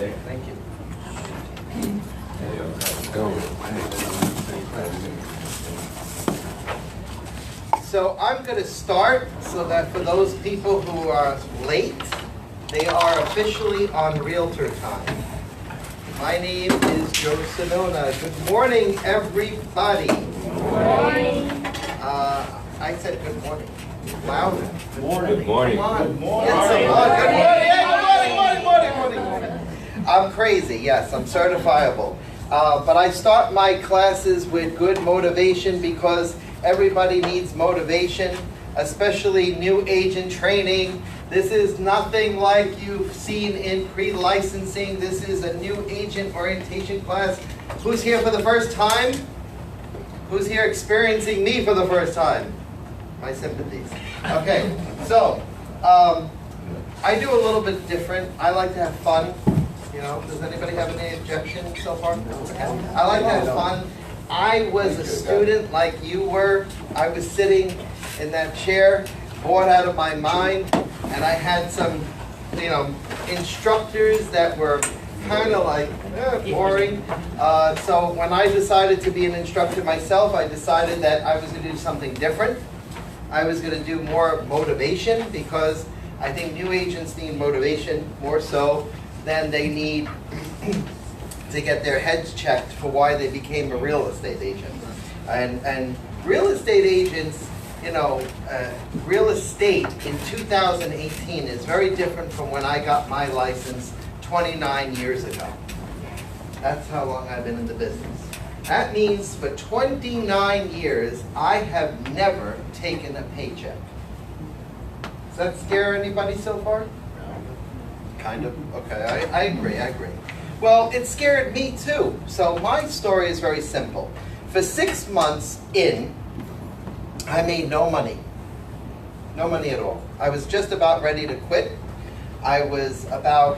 Thank you. So I'm going to start so that for those people who are late, they are officially on Realtor time. My name is Joe Sonona. Good morning, everybody. Good morning. I said good morning. Louder. Good morning. Good morning. Come on. Good morning. Good morning. I'm crazy, yes, I'm certifiable. But I start my classes with good motivation because everybody needs motivation, especially new agent training. This is nothing like you've seen in pre-licensing. This is a new agent orientation class. Who's here for the first time? Who's here experiencing me for the first time? My sympathies. Okay, so I do a little bit different. I like to have fun. You know, does anybody have any objection so far? Okay. I like to have fun. I was a student like you were. I was sitting in that chair, bored out of my mind, and I had some, instructors that were kind of like boring. So when I decided to be an instructor myself, I decided that I was going to do something different. I was going to do more motivation because I think new agents need motivation more so than they need to get their heads checked for why they became a real estate agent. And real estate agents, real estate in 2018 is very different from when I got my license 29 years ago. That's how long I've been in the business. That means for 29 years, I have never taken a paycheck. Does that scare anybody so far? Kind of. Okay, I agree. Well, it scared me too. So my story is very simple. For 6 months in, I made no money. No money at all. I was just about ready to quit. I was about,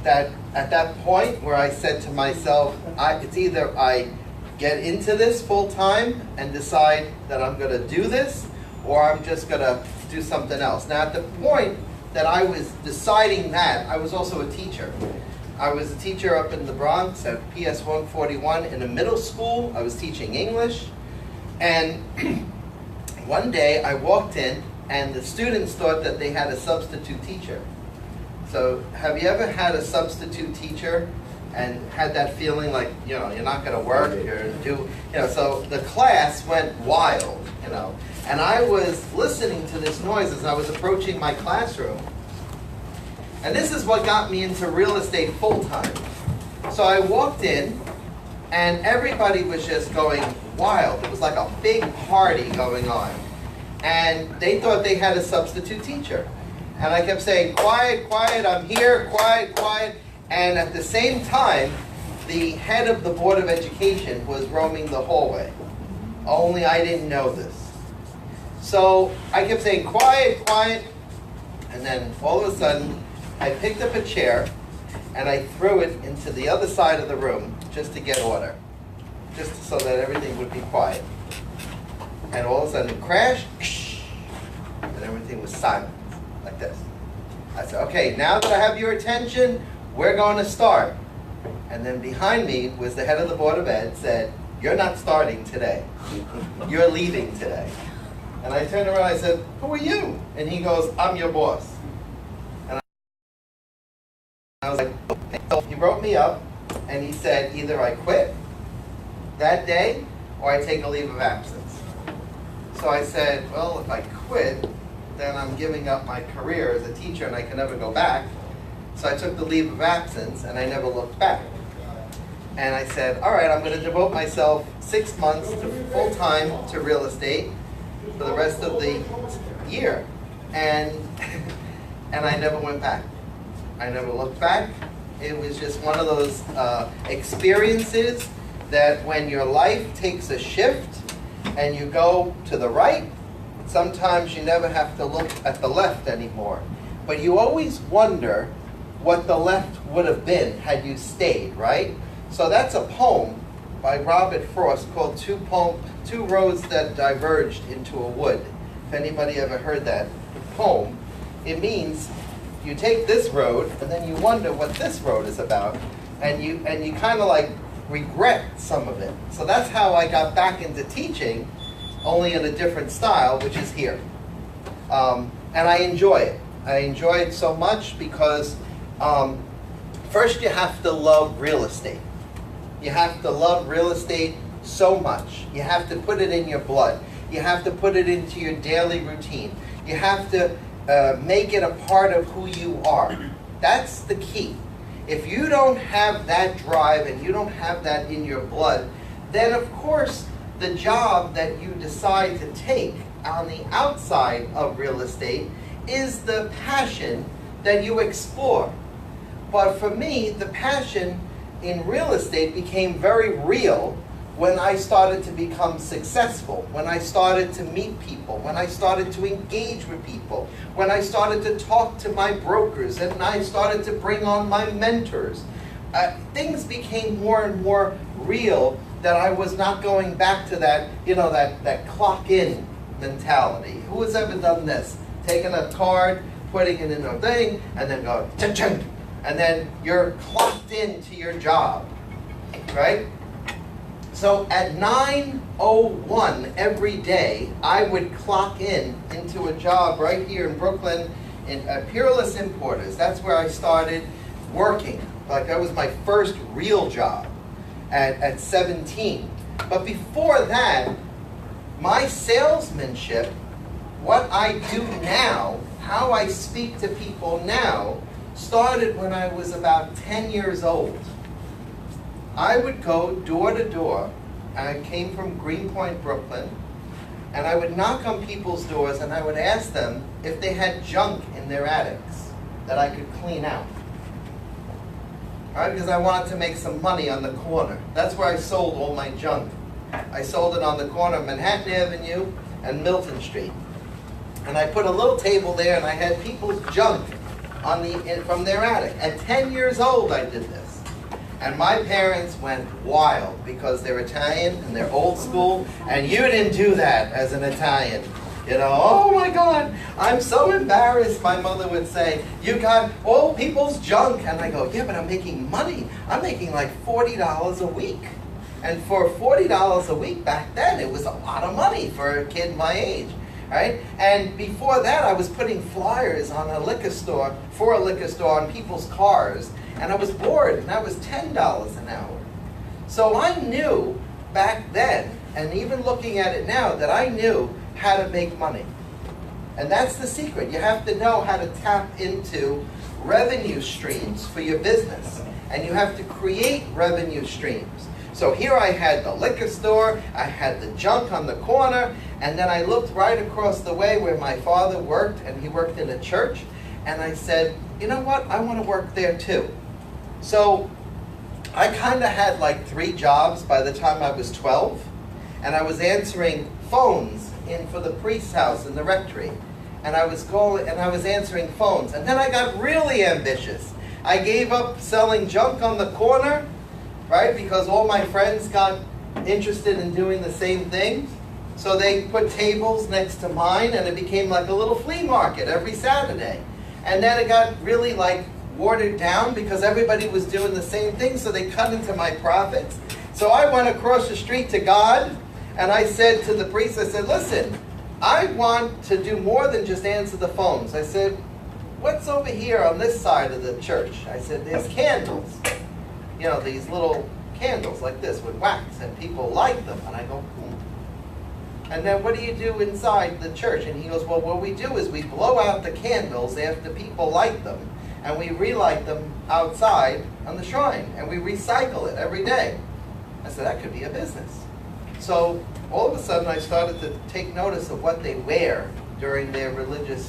that at that point where I said to myself, it's either I get into this full time and decide that I'm going to do this, or I'm just going to do something else. Now, at the point that I was deciding that, I was also a teacher. I was a teacher up in the Bronx at PS 141 in a middle school. I was teaching English. And one day I walked in and the students thought that they had a substitute teacher. So have you ever had a substitute teacher and had that feeling like, you're not going to work, so the class went wild, and I was listening to this noise as I was approaching my classroom. And this is what got me into real estate full-time. So I walked in, and everybody was just going wild. It was like a big party going on. And they thought they had a substitute teacher. And I kept saying, quiet, quiet, I'm here, quiet, quiet. And at the same time, the head of the Board of Education was roaming the hallway. Only I didn't know this. So I kept saying, quiet, quiet. And then all of a sudden, I picked up a chair and I threw it into the other side of the room just to get order. Just so that everything would be quiet. And all of a sudden it crashed, and everything was silent, like this. I said, okay, now that I have your attention, we're going to start. And then behind me was the head of the Board of Ed said, you're not starting today. You're leaving today. And I turned around and I said, who are you? And he goes, I'm your boss. And I was like, okay. So he wrote me up and he said, either I quit that day or I take a leave of absence. So I said, well, if I quit, then I'm giving up my career as a teacher and I can never go back. So I took the leave of absence and I never looked back. And I said, all right, I'm going to devote myself 6 months to full-time to real estate for the rest of the year. And I never went back. I never looked back. It was just one of those experiences that when your life takes a shift and you go to the right, sometimes you never have to look at the left anymore. But you always wonder what the left would have been had you stayed, right? So that's a poem by Robert Frost called Two Roads That Diverged into a Wood. If anybody ever heard that poem, it means you take this road, and then you wonder what this road is about, and you kind of like regret some of it. So that's how I got back into teaching, only in a different style, which is here. And I enjoy it. I enjoy it so much because first you have to love real estate. You have to love real estate so much. You have to put it in your blood. You have to put it into your daily routine. You have to make it a part of who you are. That's the key. If you don't have that drive and you don't have that in your blood, then of course the job that you decide to take on the outside of real estate is the passion that you explore. But for me, the passion in real estate became very real when I started to become successful, when I started to meet people, when I started to engage with people, when I started to talk to my brokers, and I started to bring on my mentors. Things became more and more real, that I was not going back to that, that clock-in mentality. Who has ever done this? Taking a card, putting it in a thing, and then go, cha-ching, and then you're clocked into your job, right? So at 9:01 every day, I would clock into a job right here in Brooklyn in Peerless Importers. That's where I started working. Like, that was my first real job at 17. But before that, my salesmanship, what I do now, how I speak to people now, started when I was about 10 years old. I would go door to door. I came from Greenpoint, Brooklyn, and I would knock on people's doors and I would ask them if they had junk in their attics that I could clean out. All right, because I wanted to make some money on the corner. That's where I sold all my junk. I sold it on the corner of Manhattan Avenue and Milton Street. And I put a little table there and I had people's junk from their attic. At 10 years old I did this. And my parents went wild because they're Italian and they're old school, and you didn't do that as an Italian. Oh my God, I'm so embarrassed, my mother would say. You got all people's junk. And I go, yeah, but I'm making money. I'm making like $40 a week. And for $40 a week back then, it was a lot of money for a kid my age. Right? And before that, I was putting flyers on a liquor store, for a liquor store, on people's cars. And I was bored, and that was $10 an hour. So I knew back then, and even looking at it now, that I knew how to make money. And that's the secret. You have to know how to tap into revenue streams for your business. And you have to create revenue streams. So here I had the liquor store, I had the junk on the corner, and then I looked right across the way where my father worked, and he worked in a church, and I said, you know what, I want to work there too. So I kind of had like 3 jobs by the time I was 12, and I was answering phones in for the priest's house in the rectory, and I was answering phones, and then I got really ambitious. I gave up selling junk on the corner, right, because all my friends got interested in doing the same thing. So they put tables next to mine, and it became like a little flea market every Saturday. And then it got really like watered down because everybody was doing the same thing, so they cut into my profits. So I went across the street to God, and I said to the priest, I said, listen, I want to do more than just answer the phones. I said, what's over here on this side of the church? I said, there's candles. These little candles like this with wax, and people light them. And I go, And then what do you do inside the church? And he goes, well, what we do is we blow out the candles after people light them, and we relight them outside on the shrine, and we recycle it every day. I said, that could be a business. So all of a sudden I started to take notice of what they wear during their religious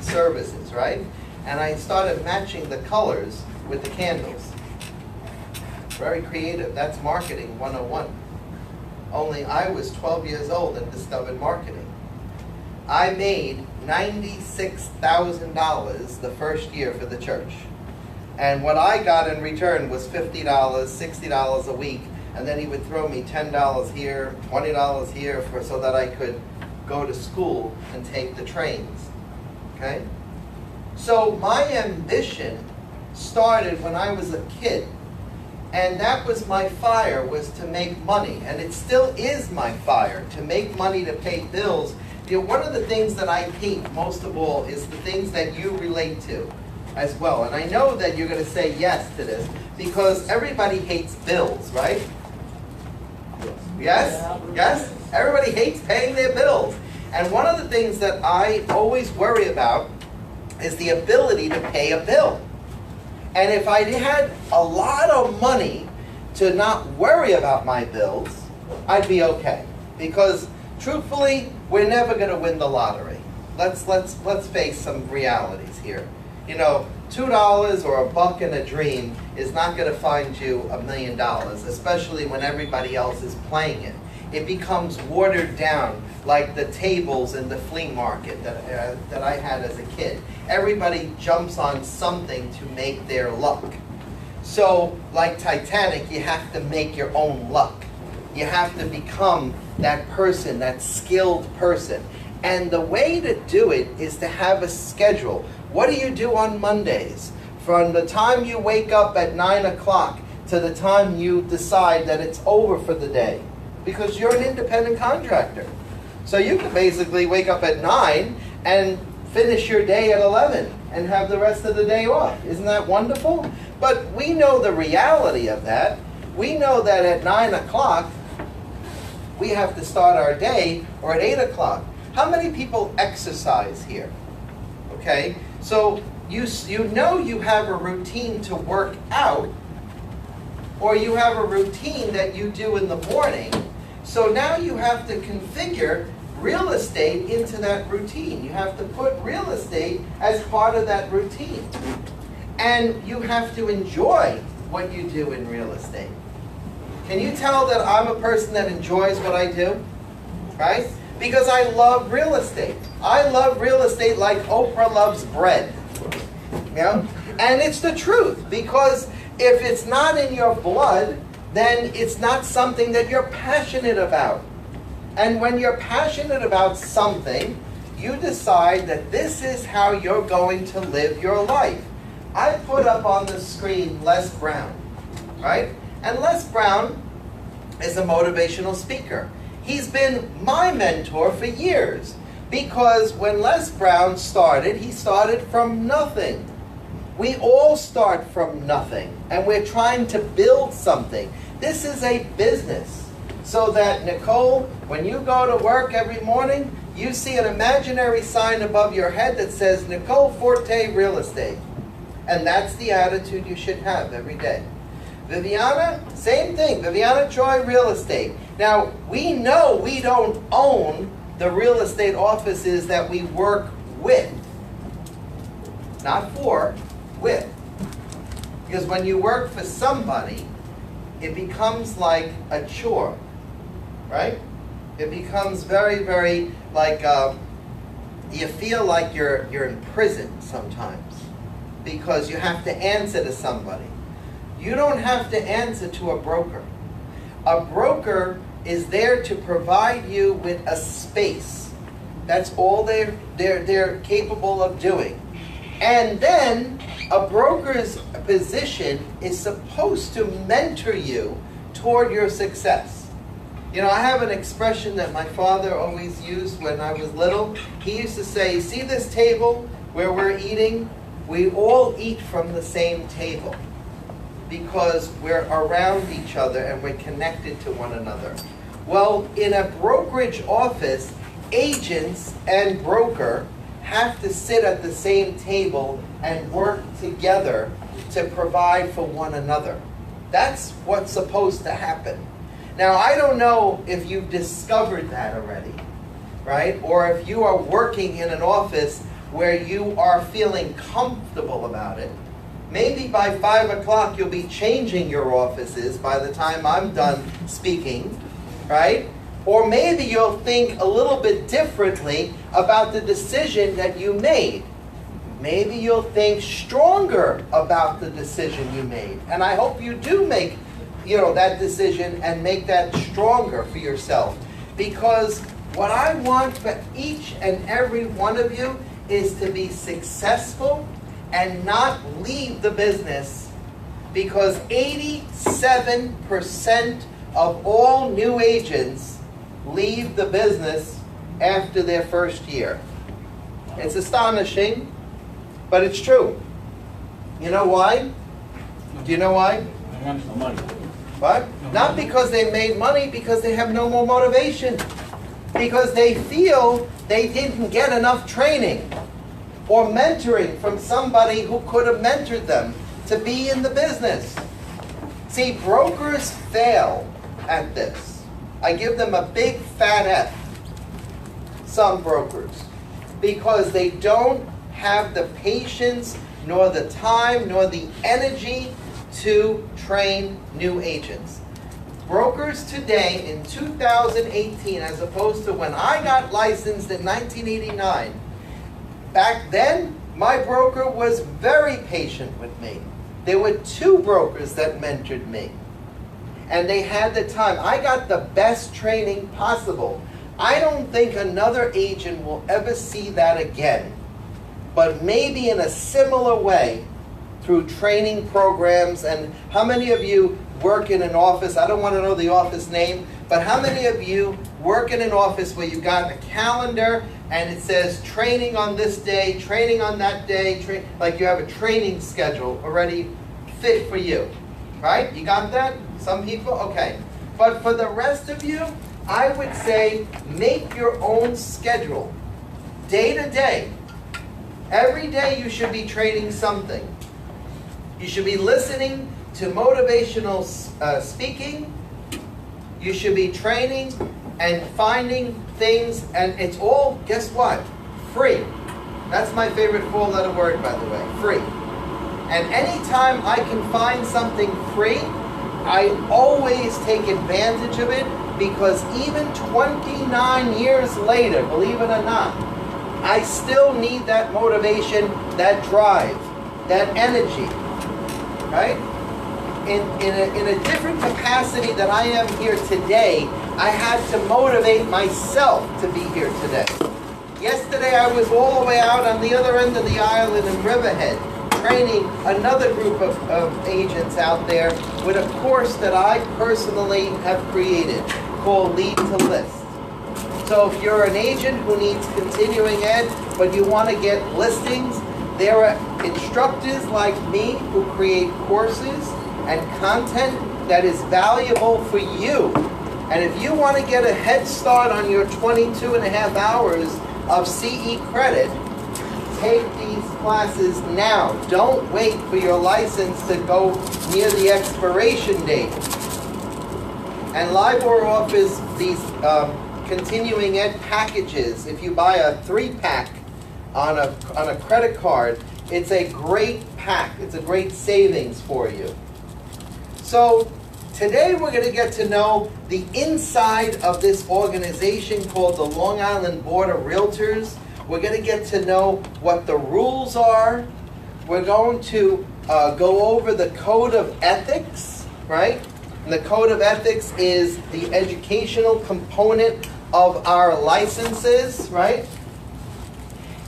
services, right? And I started matching the colors with the candles. Very creative. That's marketing 101. Only I was 12 years old and discovered marketing. I made $96,000 the first year for the church. And what I got in return was $50, $60 a week. And then he would throw me $10 here, $20 here so that I could go to school and take the trains. Okay? So my ambition started when I was a kid. And that was my fire, was to make money. And it still is my fire, to make money to pay bills. You know, one of the things that I hate most of all is the things that you relate to as well. And I know that you're going to say yes to this, because everybody hates bills, right? Yes? Yes? Everybody hates paying their bills. And one of the things that I always worry about is the ability to pay a bill. And if I had a lot of money to not worry about my bills, I'd be okay. Because truthfully, we're never going to win the lottery. Let's face some realities here. You know, $2 or $1 in a dream is not going to find you $1 million, especially when everybody else is playing it. It becomes watered down, like the tables in the flea market that I had as a kid. Everybody jumps on something to make their luck. So, like Titanic, you have to make your own luck. You have to become that person, that skilled person. And the way to do it is to have a schedule. What do you do on Mondays? From the time you wake up at 9 o'clock to the time you decide that it's over for the day. Because you're an independent contractor. So you can basically wake up at 9 and finish your day at 11 and have the rest of the day off. Isn't that wonderful? But we know the reality of that. We know that at 9 o'clock, we have to start our day, or at 8 o'clock. How many people exercise here? Okay, so you know you have a routine to work out, or you have a routine that you do in the morning. So now you have to configure real estate into that routine. You have to put real estate as part of that routine. And you have to enjoy what you do in real estate. Can you tell that I'm a person that enjoys what I do? Right? Because I love real estate. I love real estate like Oprah loves bread. You know? And it's the truth, because if it's not in your blood, then it's not something that you're passionate about. And when you're passionate about something, you decide that this is how you're going to live your life. I put up on the screen Les Brown, right? And Les Brown is a motivational speaker. He's been my mentor for years, because when Les Brown started, he started from nothing. We all start from nothing, and we're trying to build something. This is a business. So that, Nicole, when you go to work every morning, you see an imaginary sign above your head that says Nicole Forte Real Estate. And that's the attitude you should have every day. Viviana, same thing. Viviana Choi Real Estate. Now, we know we don't own the real estate offices that we work with. Not for, with. Because when you work for somebody, it becomes like a chore, right? It becomes very, very like, you feel like you're in prison sometimes, because you have to answer to somebody. You don't have to answer to a broker. A broker is there to provide you with a space. That's all they're capable of doing. And then a broker's position is supposed to mentor you toward your success. You know, I have an expression that my father always used when I was little. He used to say, see this table where we're eating? We all eat from the same table, because we're around each other and we're connected to one another. Well, in a brokerage office, agents and broker have to sit at the same table and work together to provide for one another. That's what's supposed to happen. Now, I don't know if you've discovered that already, right? Or if you are working in an office where you are feeling comfortable about it. Maybe by 5 o'clock you'll be changing your offices by the time I'm done speaking, right? Or maybe you'll think a little bit differently about the decision that you made. Maybe you'll think stronger about the decision you made. And I hope you do make, that decision and make that stronger for yourself. Because what I want for each and every one of you is to be successful and not leave the business, because 87% of all new agents leave the business after their first year. It's astonishing, but it's true. You know why? Do you know why? What? Not because they made money, because they have no more motivation. Because they feel they didn't get enough training or mentoring from somebody who could have mentored them to be in the business. See, brokers fail at this. I give them a big fat F, some brokers, because they don't have the patience, nor the time, nor the energy to train new agents. Brokers today in 2018, as opposed to when I got licensed in 1989, back then, my broker was very patient with me. There were 2 brokers that mentored me. And they had the time. I got the best training possible. I don't think another agent will ever see that again. But maybe in a similar way, through training programs. And how many of you work in an office? I don't want to know the office name, but how many of you work in an office where you got a calendar and it says training on this day, training on that day, like you have a training schedule already fit for you, right? You got that? Some people? Okay. But for the rest of you, I would say make your own schedule, day to day. Every day you should be training something. You should be listening to motivational speaking. You should be training and finding things, and it's all, guess what? Free. That's my favorite 4-letter word, by the way, free. And anytime I can find something free, I always take advantage of it, because even 29 years later, believe it or not, I still need that motivation, that drive, that energy, right? In a different capacity that I am here today, I had to motivate myself to be here today. Yesterday I was all the way out on the other end of the island in Riverhead, training another group of agents out there with a course that I personally have created called Lead to List. So if you're an agent who needs continuing ed, but you want to get listings, there are instructors like me who create courses and content that is valuable for you. And if you want to get a head start on your 22.5 hours of CE credit, take these classes now. Don't wait for your license to go near the expiration date. And LIBOR offers these continuing ed packages. If you buy a 3-pack on a credit card, it's a great pack. It's a great savings for you. So today we're going to get to know the inside of this organization called the Long Island Board of Realtors. We're going to get to know what the rules are. We're going to go over the code of ethics, right? And the code of ethics is the educational component of our licenses, right?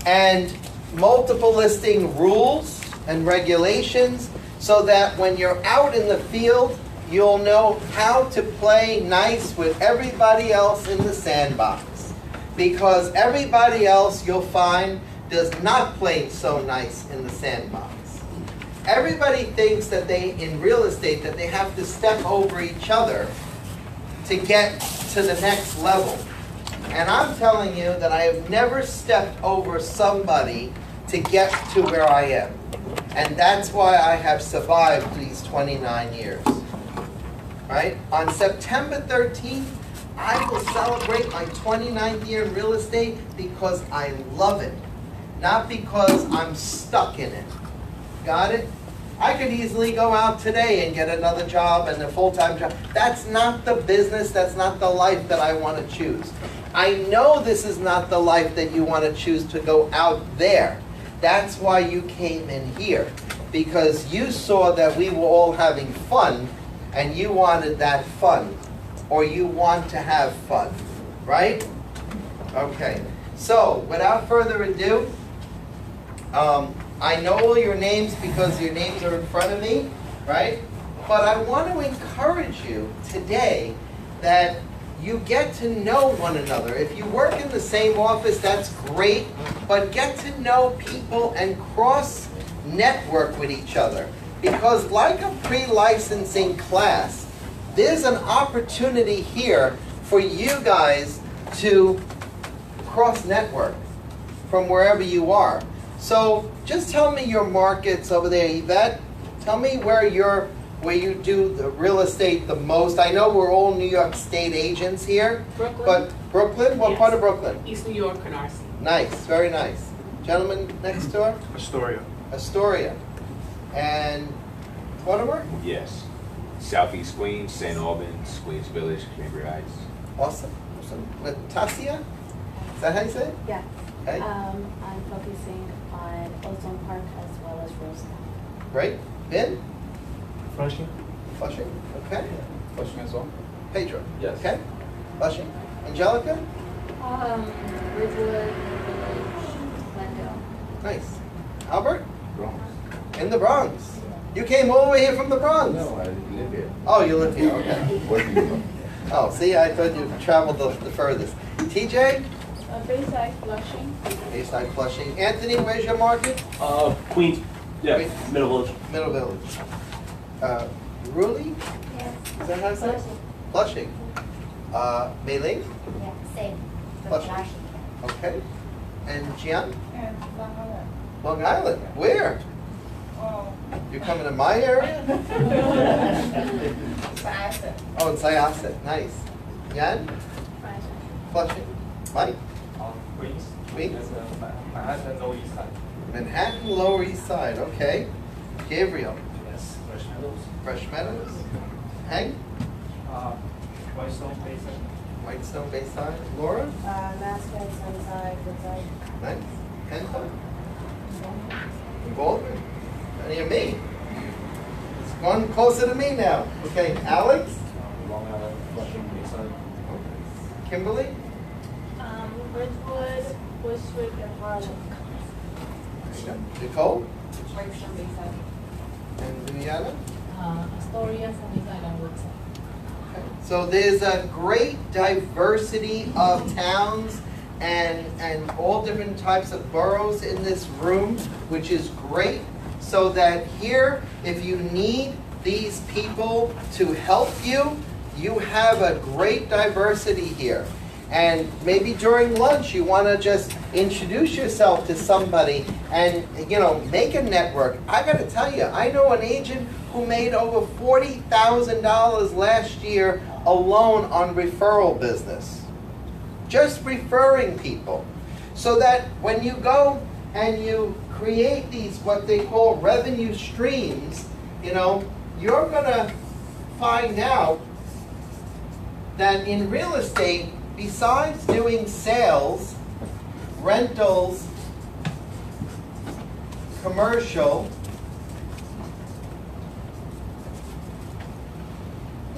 And multiple listing rules and regulations, so that when you're out in the field, you'll know how to play nice with everybody else in the sandbox. Because everybody else, you'll find, does not play so nice in the sandbox. Everybody thinks that in real estate, that they have to step over each other to get to the next level. And I'm telling you that I have never stepped over somebody to get to where I am. And that's why I have survived these 29 years. Right? On September 13th, I will celebrate my 29th year in real estate because I love it. Not because I'm stuck in it. Got it? I could easily go out today and get another job and a full-time job. That's not the business, that's not the life that I want to choose. I know this is not the life that you want to choose to go out there. That's why you came in here. Because you saw that we were all having fun and you wanted that fun. Or you want to have fun. Right? Okay. So, without further ado, I know all your names because your names are in front of me, right? But I want to encourage you today that you get to know one another. If you work in the same office, that's great, but get to know people and cross-network with each other. Because like a pre-licensing class, there's an opportunity here for you guys to cross-network from wherever you are. So just tell me your markets over there, Yvette. Tell me where you do the real estate the most. I know we're all New York State agents here. Brooklyn. But Brooklyn? What Yes. part of Brooklyn? East New York, Canarsie. Nice, very nice. Gentleman next door? Astoria. Astoria. And Mortimer? Yes. Southeast Queens, St. Albans, Queens Village, Cambria Heights. Awesome. Awesome. With Tasia? Is that how you say it? Yeah. Okay. I'm focusing on Ozone Park as well as Rosetown. Great. Ben? Flushing. Flushing? Okay. Flushing as well? Pedro? Yes. Okay. Flushing. Angelica? Ridgewood, Village, Glendale. Nice. Albert? Bronx. In the Bronx. You came all the way here from the Bronx? No, I live here. Oh, you live here, okay. Where do you live? Oh, see, I thought you traveled the furthest. TJ? Bayside, Flushing. Bayside Flushing. Anthony, where's your market? Queens, yeah, Queens. Middle Village. Middle Village. Ruli? Yes. Is that how I say it? Flushing. Mei-Ling? Yeah, same. Flushing. Okay. And Jian? And Long Island. Where? You coming to my area? Oh, in Syosset. Nice. Yan? Flushing. Mike? Queens. Queens? Manhattan, Lower East Side. Manhattan, Lower East Side. Okay. Gabriel? Yes. Fresh Meadows. Fresh Meadows? Hank? Whitestone, Bayside. Whitestone, Bayside? Laura? Mascot, Sunside, Woodside. Nice. Kenta? Baldwin? Near me. It's one closer to me now. Okay, Alex? Long Island, Flushing, Bayside. Kimberly? Ridgewood, Bushwick, and Harlem. Nicole? Whitestone, Bayside. And Juliana? Astoria, Sunnyside, and Woodside. Okay. So there's a great diversity of towns and all different types of boroughs in this room, which is great. So that here, if you need these people to help you, you have a great diversity here. And maybe during lunch, you want to just introduce yourself to somebody and, you know, make a network. I got to tell you, I know an agent who made over $40,000 last year alone on referral business. Just referring people. So that when you go and you create these, what they call revenue streams, you know, you're going to find out that in real estate, besides doing sales, rentals, commercial,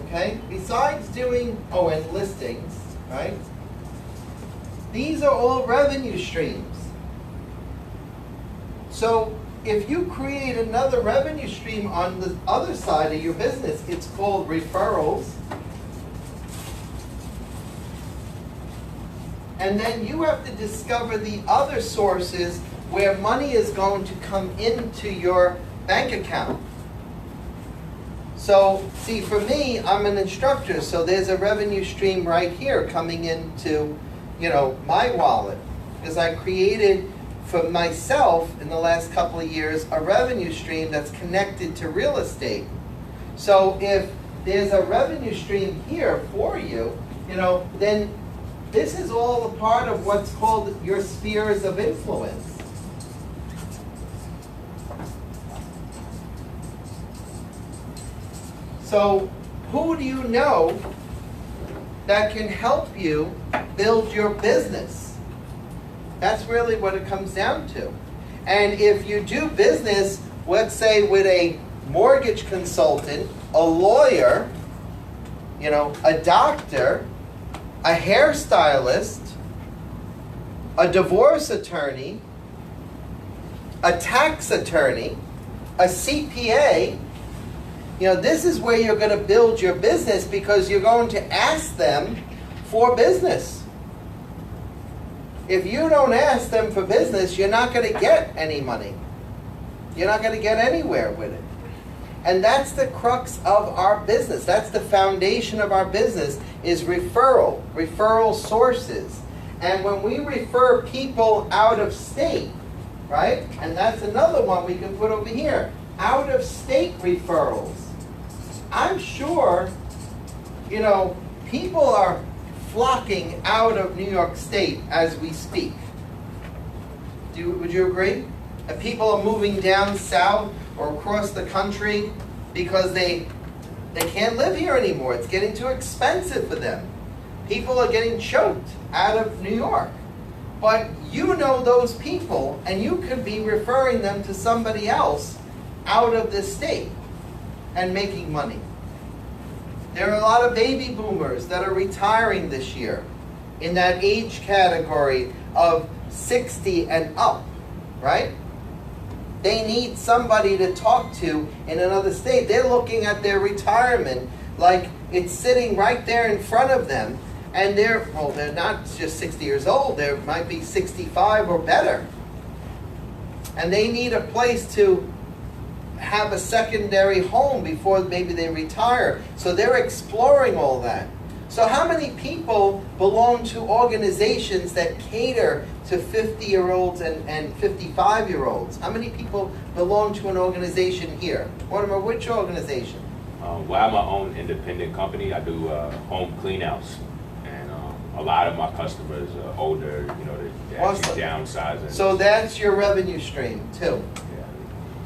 okay, besides doing, and listings, right? These are all revenue streams. So if you create another revenue stream on the other side of your business, it's called referrals. And then you have to discover the other sources where money is going to come into your bank account. So, see, for me, I'm an instructor, so there's a revenue stream right here coming into, you know, my wallet. Because I created for myself in the last couple of years a revenue stream that's connected to real estate. So if there's a revenue stream here for you, you know, then this is all a part of what's called your spheres of influence. So who do you know that can help you build your business? That's really what it comes down to. And if you do business, let's say with a mortgage consultant, a lawyer, you know, a doctor, a hairstylist, a divorce attorney, a tax attorney, a CPA. You know, this is where you're going to build your business because you're going to ask them for business. If you don't ask them for business, you're not going to get any money. You're not going to get anywhere with it. And that's the crux of our business. That's the foundation of our business is referral sources. And when we refer people out of state, right? And that's another one we can put over here. Out of state referrals. I'm sure, you know, people are flocking out of New York State as we speak. Would you agree? That people are moving down south or across the country because they can't live here anymore. It's getting too expensive for them. People are getting choked out of New York. But you know those people, and you could be referring them to somebody else out of this state and making money. There are a lot of baby boomers that are retiring this year in that age category of 60 and up, right? They need somebody to talk to in another state. They're looking at their retirement like it's sitting right there in front of them. And they're not just 60 years old. They might be 65 or better. And they need a place to have a secondary home before maybe they retire. So they're exploring all that. So how many people belong to organizations that cater to 50-year-olds and 55-year-olds? How many people belong to an organization here? Mortimer, which organization? Well, I have my own independent company. I do home cleanouts. And a lot of my customers are older, you know, they're actually downsizing. So that's your revenue stream too. Yeah.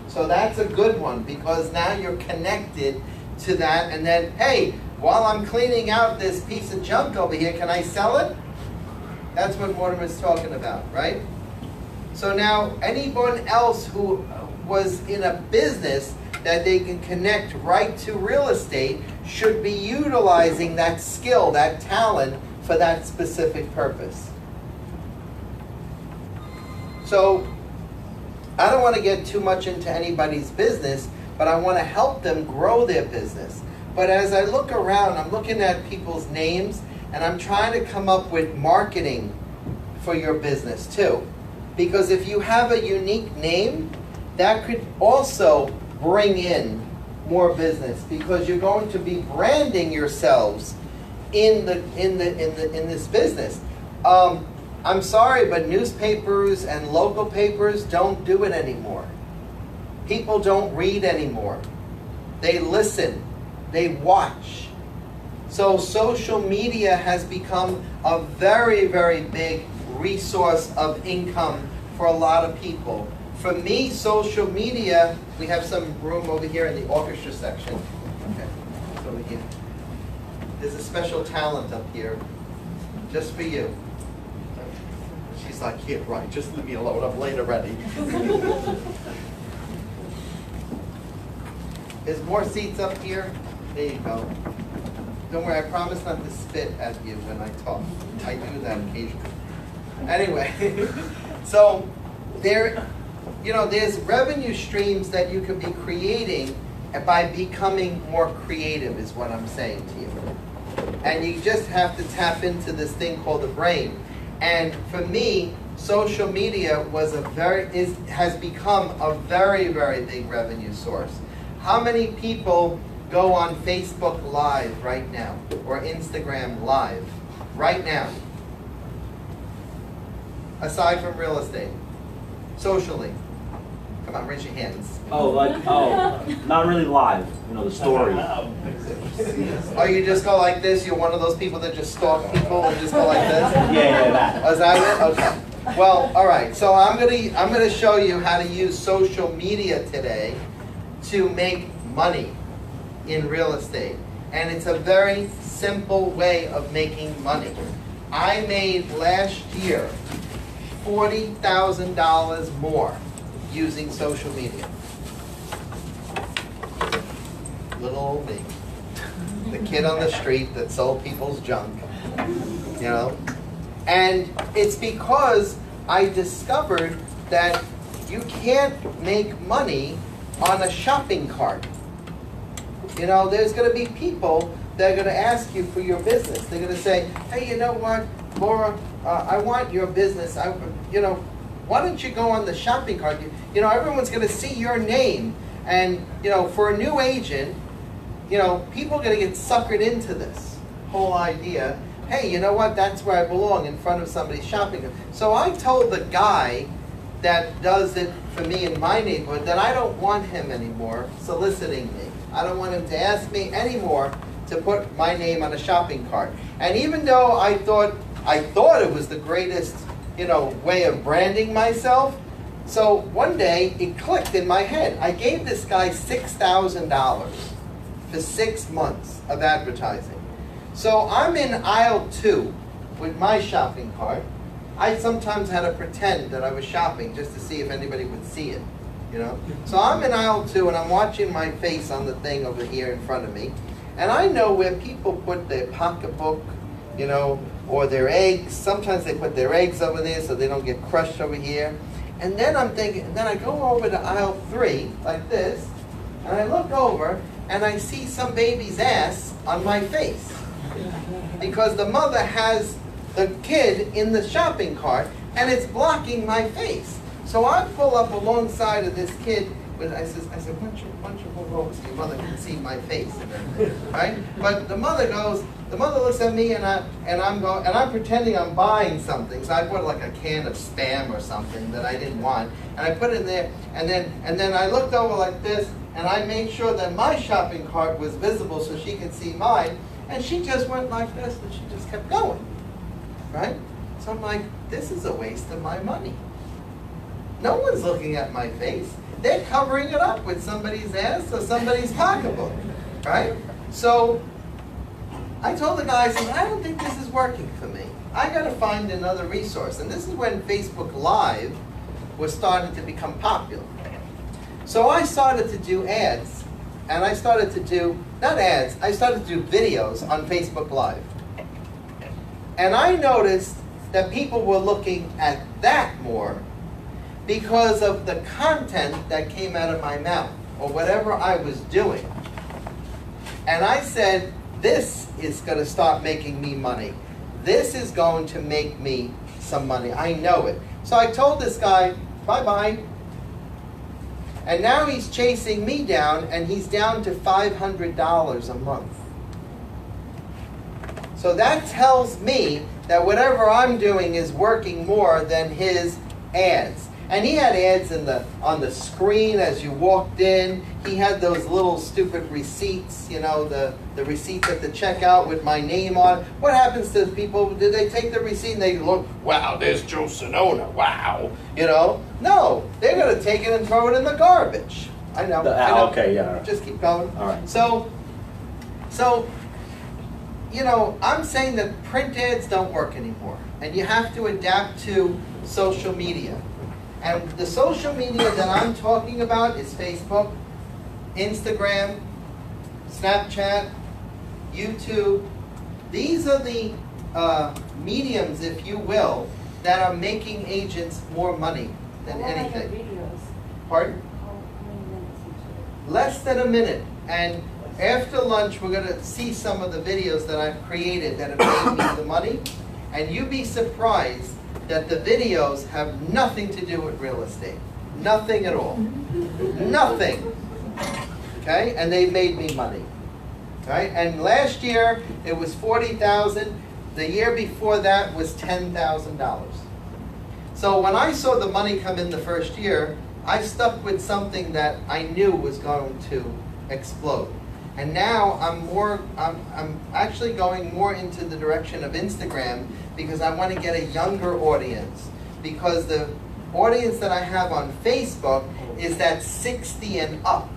So that's a good one because now you're connected to that, and then, hey, while I'm cleaning out this piece of junk over here, can I sell it? That's what Mortimer's talking about, right? So now anyone else who was in a business that they can connect right to real estate should be utilizing that skill, that talent for that specific purpose. So I don't want to get too much into anybody's business, but I want to help them grow their business. But as I look around, I'm looking at people's names, and I'm trying to come up with marketing for your business too. Because if you have a unique name, that could also bring in more business because you're going to be branding yourselves in this business. I'm sorry, but newspapers and local papers don't do it anymore. People don't read anymore. They listen. They watch. So social media has become a very, very big resource of income for a lot of people. For me, social media, we have some room over here in the orchestra section. Okay, it's over here. There's a special talent up here, just for you. She's like, yeah, right, just leave me alone, I'm late already. There's more seats up here. There you go. Don't worry, I promise not to spit at you when I talk. I do that occasionally. Anyway, so there's revenue streams that you can be creating by becoming more creative is what I'm saying to you. And you just have to tap into this thing called the brain. And for me, social media has become a very, very big revenue source. How many people go on Facebook Live right now or Instagram Live right now? Aside from real estate, socially. Come on, raise your hands. Not really live, you know, the story. Oh, you just go like this? You're one of those people that just stalk people and just go like this? Yeah, that. Oh, is that it? Okay. Well, all right. So I'm gonna show you how to use social media today to make money in real estate. And it's a very simple way of making money. I made last year $40,000 more using social media. Little old me. The kid on the street that sold people's junk. You know? And it's because I discovered that you can't make money on a shopping cart. You know, there's gonna be people that are gonna ask you for your business. They're gonna say, hey, you know what, Laura, I want your business. Why don't you go on the shopping cart? You know, everyone's gonna see your name. And, you know, for a new agent, you know, people are gonna get suckered into this whole idea. Hey, you know what, that's where I belong, in front of somebody's shopping cart. So I told the guy that does it for me in my neighborhood that I don't want him anymore soliciting me. I don't want him to ask me anymore to put my name on a shopping cart. And even though I thought it was the greatest, you know, way of branding myself, so one day it clicked in my head. I gave this guy $6,000 for 6 months of advertising. So I'm in aisle 2 with my shopping cart. I sometimes had to pretend that I was shopping just to see if anybody would see it, you know. So I'm in aisle 2 and I'm watching my face on the thing over here in front of me. And I know where people put their pocketbook, you know, or their eggs. Sometimes they put their eggs over there so they don't get crushed over here. And then I'm thinking, and then I go over to aisle 3 like this, and I look over and I see some baby's ass on my face. Because the mother has the kid in the shopping cart and it's blocking my face. So I pull up alongside of this kid. I said, why don't you move over so your mother can see my face, right? But the mother looks at me and I'm pretending I'm buying something. So I bought like a can of Spam or something that I didn't want, and I put it in there, and then I looked over like this, and I made sure that my shopping cart was visible so she could see mine, and she just went like this, and she just kept going, right? So I'm like, this is a waste of my money. No one's looking at my face. They're covering it up with somebody's ass or somebody's pocketbook, right? So I told the guy, I said, I don't think this is working for me. I got to find another resource. And this is when Facebook Live was starting to become popular. So I started to do ads, and I started to do, not ads, I started to do videos on Facebook Live. And I noticed that people were looking at that more because of the content that came out of my mouth or whatever I was doing. And I said, this is going to start making me money. This is going to make me some money. I know it. So I told this guy, bye-bye. And now he's chasing me down, and he's down to $500 a month. So that tells me that whatever I'm doing is working more than his ads. And he had ads on the screen as you walked in. He had those little stupid receipts, you know, the receipts at the checkout with my name on. What happens to people? Do they take the receipt and they look, wow, there's Joe Sonona, wow, you know? No, they're going to take it and throw it in the garbage. I know. I know. Okay, yeah. Just keep going. All right. So, you know, I'm saying that print ads don't work anymore. And you have to adapt to social media. And the social media that I'm talking about is Facebook, Instagram, Snapchat, YouTube. These are the mediums, if you will, that are making agents more money than anything. Videos. Pardon? How many minutes each? Less than a minute. And after lunch, we're going to see some of the videos that I've created that have made me the money. And you'd be surprised that the videos have nothing to do with real estate. Nothing at all. Nothing. Okay? And they made me money. Right? And last year, it was $40,000. The year before that was $10,000. So when I saw the money come in the first year, I stuck with something that I knew was going to explode. And now I'm actually going more into the direction of Instagram because I want to get a younger audience. Because the audience that I have on Facebook is that 60 and up.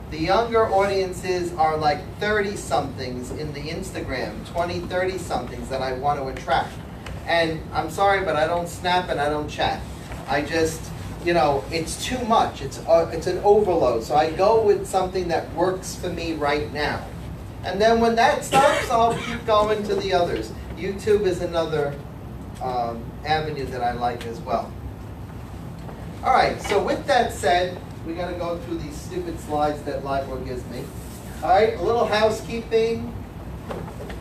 The younger audiences are like 30-somethings in the Instagram, 20, 30-somethings that I want to attract. And I'm sorry, but I don't snap and I don't chat. I just, you know, it's too much. It's an overload. So I go with something that works for me right now. And then when that stops, I'll keep going to the others. YouTube is another avenue that I like as well. All right, so with that said, we gotta go through these stupid slides that LIBOR gives me. All right, a little housekeeping.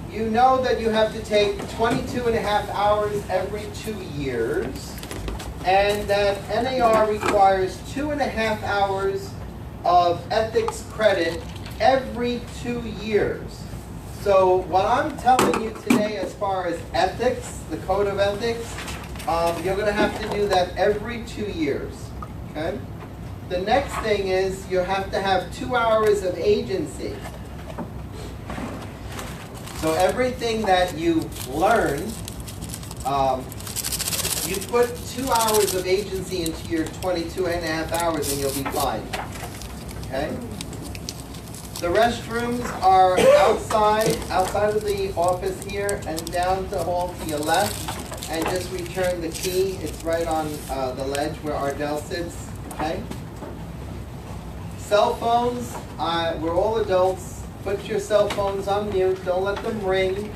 You know that you have to take 22 and a half hours every 2 years, and that NAR requires 2.5 hours of ethics credit every 2 years. So what I'm telling you today as far as ethics, the code of ethics, you're gonna have to do that every 2 years, okay? The next thing is you have to have 2 hours of agency. So everything that you learn, you put 2 hours of agency into your 22 and a half hours and you'll be fine, okay? The restrooms are outside of the office here and down the hall to your left, and just return the key. It's right on the ledge where Ardell sits, okay? Cell phones, we're all adults. Put your cell phones on mute, don't let them ring.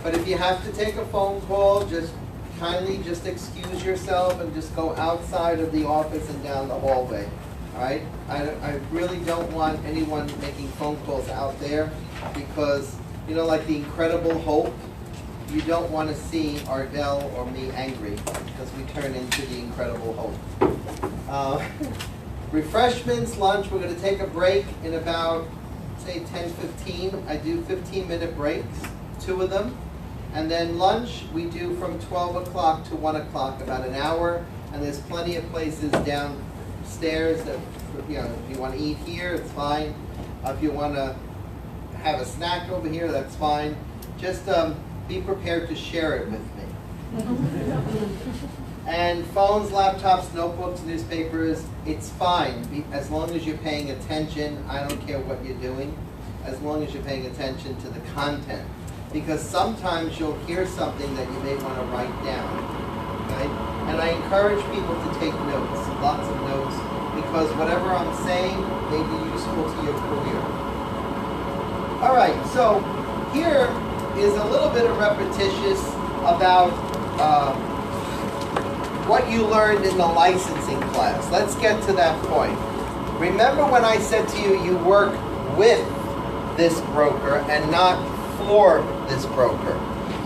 But if you have to take a phone call, just kindly just excuse yourself and just go outside of the office and down the hallway. All right? I really don't want anyone making phone calls out there because, you know, like the Incredible Hulk, you don't want to see Ardell or me angry because we turn into the Incredible Hulk. Refreshments, lunch, we're going to take a break in about, say, 10-15. I do 15-minute breaks, 2 of them. And then lunch, we do from 12 o'clock to 1 o'clock, about an hour. And there's plenty of places downstairs that, you know, if you want to eat here, it's fine. If you want to have a snack over here, that's fine. Just be prepared to share it with me. And phones, laptops, notebooks, newspapers, it's fine as long as you're paying attention. I don't care what you're doing, as long as you're paying attention to the content. Because sometimes you'll hear something that you may want to write down, okay? And I encourage people to take notes, lots of notes, because whatever I'm saying may be useful to your career. All right, so here is a little bit of repetitious about what you learned in the licensing class. Let's get to that point. Remember when I said to you, you work with this broker and not for this broker.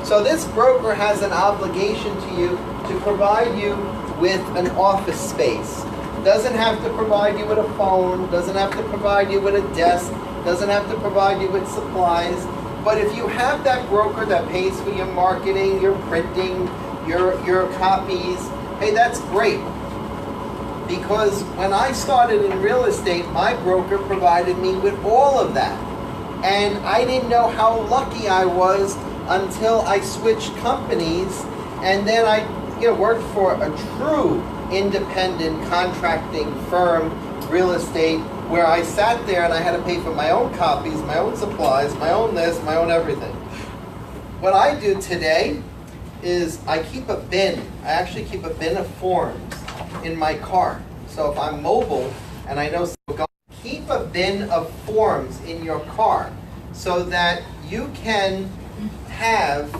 So this broker has an obligation to you to provide you with an office space. Doesn't have to provide you with a phone, doesn't have to provide you with a desk, doesn't have to provide you with supplies. But if you have that broker that pays for your marketing, your printing, your copies, hey, that's great. Because when I started in real estate, my broker provided me with all of that. And I didn't know how lucky I was until I switched companies, and then I worked for a true independent contracting firm, real estate, where I sat there and I had to pay for my own copies, my own supplies, my own this, my own everything. What I do today is I keep a bin. I actually keep a bin of forms in my car. So if I'm mobile and I know someone, keep a bin of forms in your car so that you can have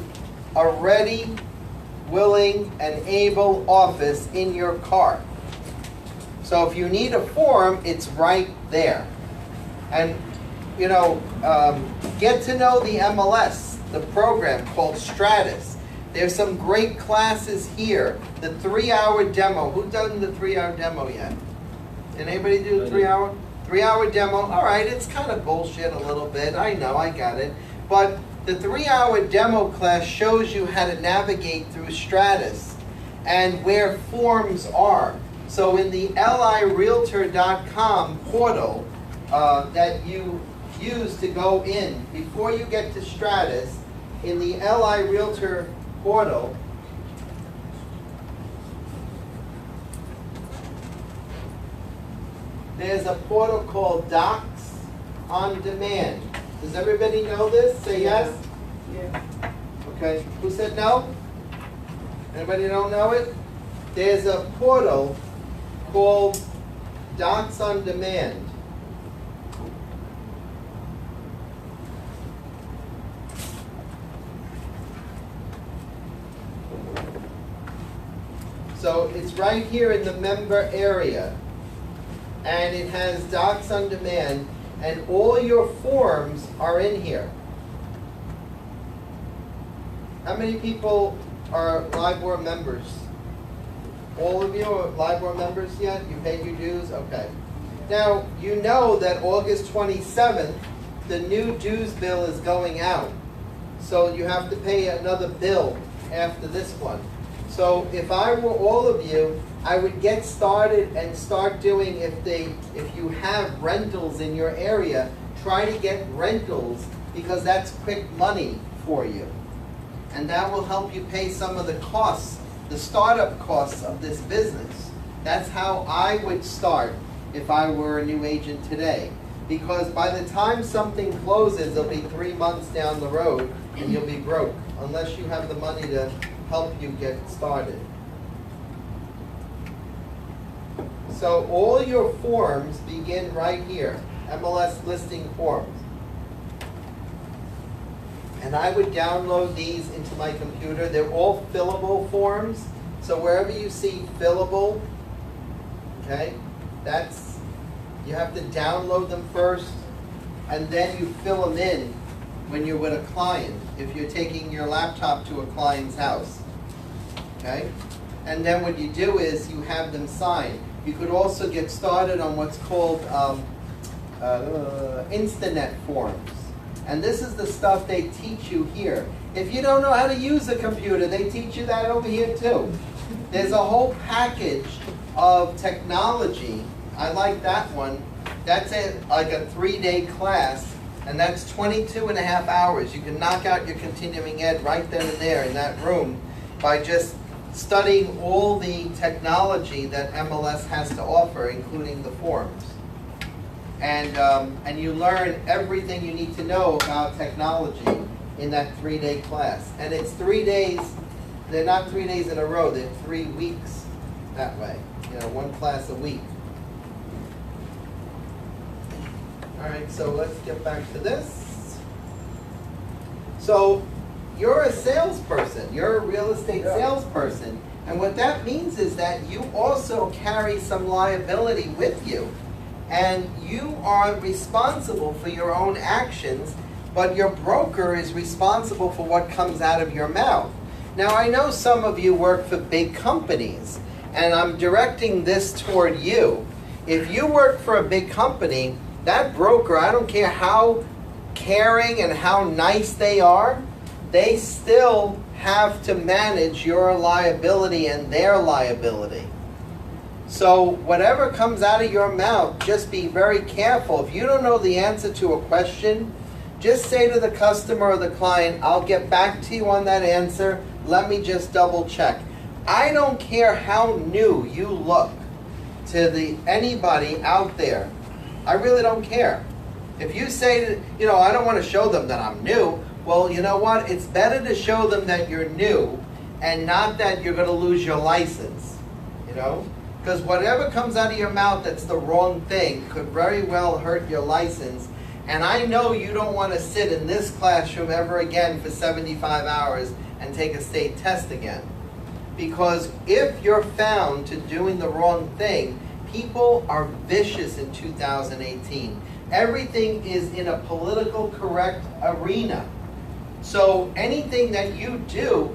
a ready, willing, and able office in your car. So if you need a form, it's right there. And, get to know the MLS, the program called Stratus. There's some great classes here. The 3-hour demo. Who's done the 3-hour demo yet? Did anybody do the 3-hour? 3-hour demo. All right, it's kind of bullshit a little bit. I know, I got it. But the 3-hour demo class shows you how to navigate through Stratus and where forms are. So in the lirealtor.com portal that you use to go in, before you get to Stratus, in the LI Realtor portal, there's a portal called Docs on Demand. Does everybody know this? Say yes? Yeah. Okay. Who said no? Anybody don't know it? There's a portal called Docs on Demand. So it's right here in the member area. And it has Docs on Demand, and all your forms are in here. How many people are LIBOR members? All of you are LIBOR members yet? You paid your dues? Okay. Now, you know that August 27th, the new dues bill is going out. So you have to pay another bill after this one. So if I were all of you, I would get started and start doing, if you have rentals in your area, try to get rentals because that's quick money for you. And that will help you pay some of the costs, the startup costs of this business. That's how I would start if I were a new agent today. Because by the time something closes, it'll be 3 months down the road and you'll be broke, unless you have the money to help you get started. So all your forms begin right here, MLS listing forms. And I would download these into my computer. They're all fillable forms. So wherever you see fillable, okay, you have to download them first, and then you fill them in when you're with a client, if you're taking your laptop to a client's house, okay? And then what you do is you have them sign. You could also get started on what's called Instanet forms. And this is the stuff they teach you here. If you don't know how to use a computer, they teach you that over here too. There's a whole package of technology. I like that one. That's like a 3-day class, and that's 22.5 hours. You can knock out your continuing ed right then and there in that room by just studying all the technology that MLS has to offer, including the forms. And you learn everything you need to know about technology in that 3-day class. And it's 3 days, they're not 3 days in a row, they're 3 weeks that way. You know, 1 class a week. All right, so let's get back to this. So you're a salesperson, you're a real estate salesperson. And what that means is that you also carry some liability with you. And you are responsible for your own actions, but your broker is responsible for what comes out of your mouth. Now, I know some of you work for big companies, and I'm directing this toward you. If you work for a big company, that broker, I don't care how caring and how nice they are, they still have to manage your liability and their liability. So whatever comes out of your mouth, just be very careful. If you don't know the answer to a question, just say to the customer or the client, I'll get back to you on that answer. Let me just double check. I don't care how new you look to anybody out there. I really don't care. If you say, you know, I don't want to show them that I'm new, well, you know what? It's better to show them that you're new and not that you're going to lose your license, you know? Because whatever comes out of your mouth that's the wrong thing could very well hurt your license. And I know you don't want to sit in this classroom ever again for 75 hours and take a state test again. Because if you're found to doing the wrong thing, people are vicious in 2018. Everything is in a political correct arena. So anything that you do,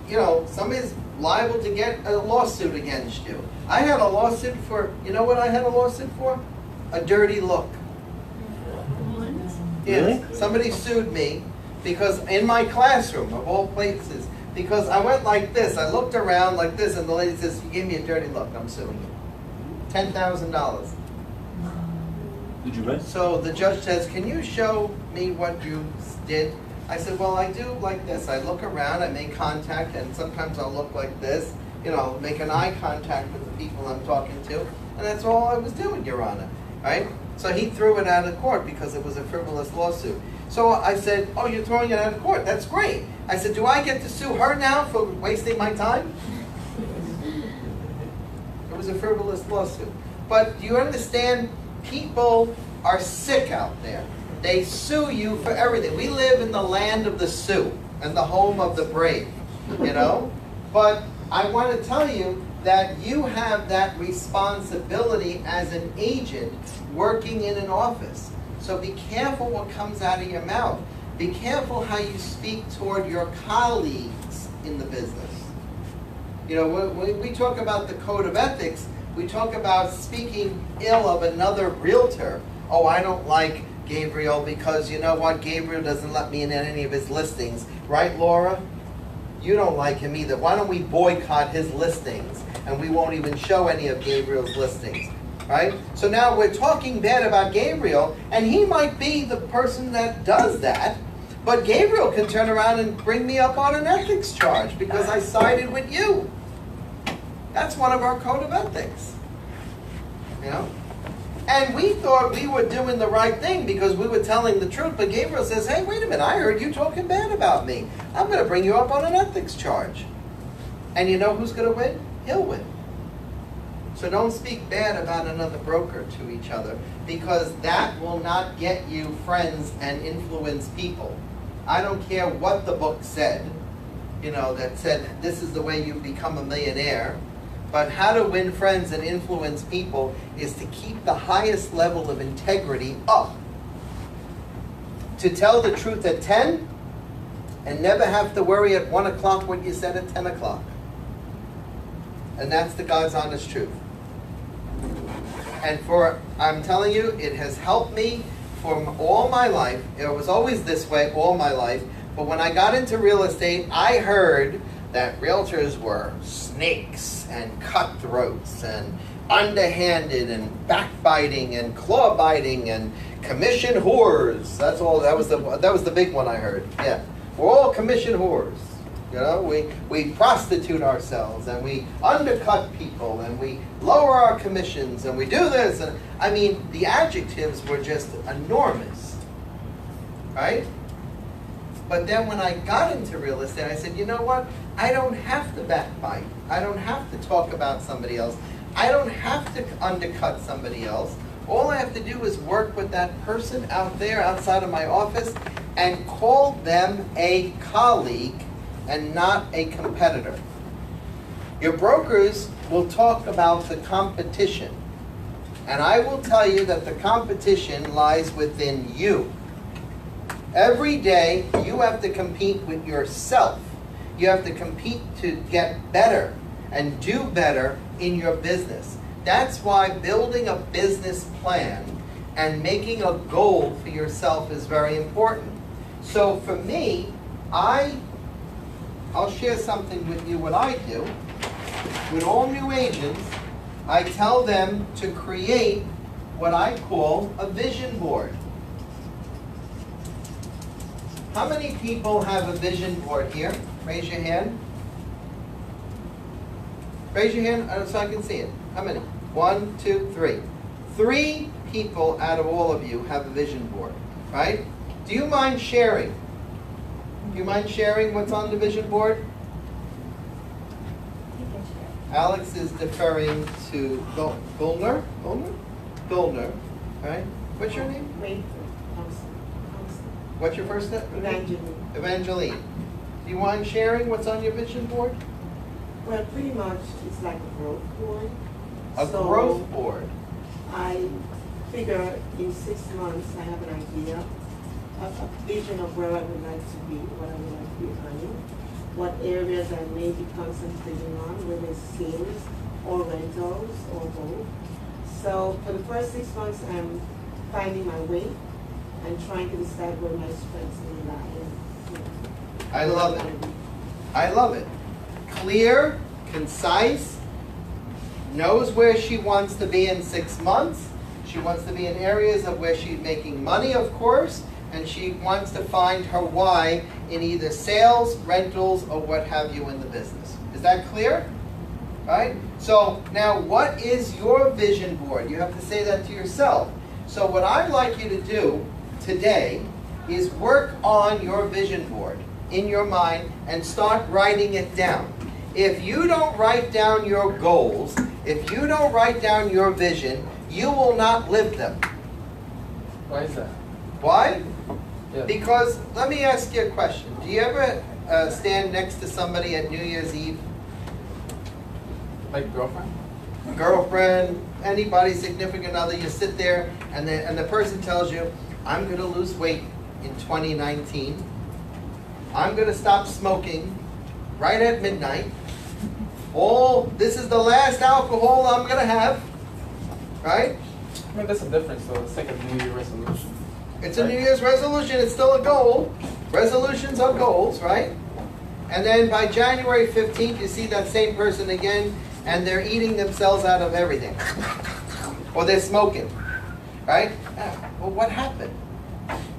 you know, somebody's liable to get a lawsuit against you. I had a lawsuit for, you know what I had a lawsuit for? A dirty look. Really? Yes, somebody sued me because in my classroom, of all places, because I went like this, I looked around like this, and the lady says, you gave me a dirty look, I'm suing you. $10,000. Did you rent? So the judge says, can you show me what you did? I said, well, I do like this. I look around, I make contact, and sometimes I'll look like this, you know, make an eye contact with the people I'm talking to, and that's all I was doing, Your Honor, right? So he threw it out of court because it was a frivolous lawsuit. So I said, oh, you're throwing it out of court, that's great. I said, do I get to sue her now for wasting my time? It was a frivolous lawsuit. But do you understand, people are sick out there. They sue you for everything. We live in the land of the Sioux and the home of the brave, you know? But I want to tell you that you have that responsibility as an agent working in an office. So be careful what comes out of your mouth. Be careful how you speak toward your colleagues in the business. You know, when we talk about the code of ethics, we talk about speaking ill of another realtor. Oh, I don't like Gabriel because you know what? Gabriel doesn't let me in any of his listings. Right, Laura? You don't like him either. Why don't we boycott his listings and we won't even show any of Gabriel's listings? Right? So now we're talking bad about Gabriel, and he might be the person that does that, but Gabriel can turn around and bring me up on an ethics charge because I sided with you. That's one of our code of ethics. You know? And we thought we were doing the right thing because we were telling the truth, but Gabriel says, hey, wait a minute, I heard you talking bad about me. I'm going to bring you up on an ethics charge. And you know who's going to win? He'll win. So don't speak bad about another broker to each other, because that will not get you friends and influence people. I don't care what the book said, you know, that said this is the way you become a millionaire. But how to win friends and influence people is to keep the highest level of integrity up. To tell the truth at 10 and never have to worry at 1 o'clock what you said at 10 o'clock. And that's the God's honest truth. And I'm telling you, it has helped me for all my life. It was always this way all my life. But when I got into real estate, I heard that realtors were snakes and cutthroats and underhanded and backbiting and claw biting and commission whores. That's all. That was the big one I heard. Yeah, we're all commission whores. You know, we prostitute ourselves and we undercut people and we lower our commissions and we do this. And I mean, the adjectives were just enormous, right? But then when I got into real estate, I said, you know what? I don't have to backbite. I don't have to talk about somebody else. I don't have to undercut somebody else. All I have to do is work with that person out there outside of my office and call them a colleague and not a competitor. Your brokers will talk about the competition. And I will tell you that the competition lies within you. Every day you have to compete with yourself. You have to compete to get better and do better in your business. That's why building a business plan and making a goal for yourself is very important. So for me, I'll share something with you what I do. With all new agents, I tell them to create what I call a vision board. How many people have a vision board here? Raise your hand. Raise your hand so I can see it. How many? 1, 2, 3. 3 people out of all of you have a vision board, right? Do you mind sharing? Do you mind sharing what's on the vision board? You can share. Alex is deferring to Gulner. Gulner, right? What's your name? What's your first name? Evangeline. Evangeline. Do you mind sharing what's on your vision board? Well, pretty much it's like a growth board. A So growth board. I figure in 6 months I have an idea, a vision of where I would like to be, what I would like to be earning, what areas I may be concentrating on, whether it's sales or rentals or both. So for the first 6 months I'm finding my way and trying to decide where my strengths may lie. I love it. I love it. Clear, concise, knows where she wants to be in 6 months. She wants to be in areas of where she's making money, of course, and she wants to find her why in either sales, rentals, or what have you in the business. Is that clear? Right? So now what is your vision board? You have to say that to yourself. So what I'd like you to do today is work on your vision board in your mind and start writing it down. If you don't write down your goals, if you don't write down your vision, you will not live them. Why is that? Why? Yeah. Because, let me ask you a question. Do you ever stand next to somebody at New Year's Eve? Like girlfriend? girlfriend, anybody, significant other, you sit there and the person tells you, I'm gonna lose weight in 2019. I'm gonna stop smoking right at midnight. This is the last alcohol I'm gonna have, right? I mean, that's a difference though. It's like a New Year resolution. It's a New Year's resolution, it's still a goal. Resolutions are goals, right? And then by January 15th, you see that same person again, and they're eating themselves out of everything. Or they're smoking, right? Well, what happened?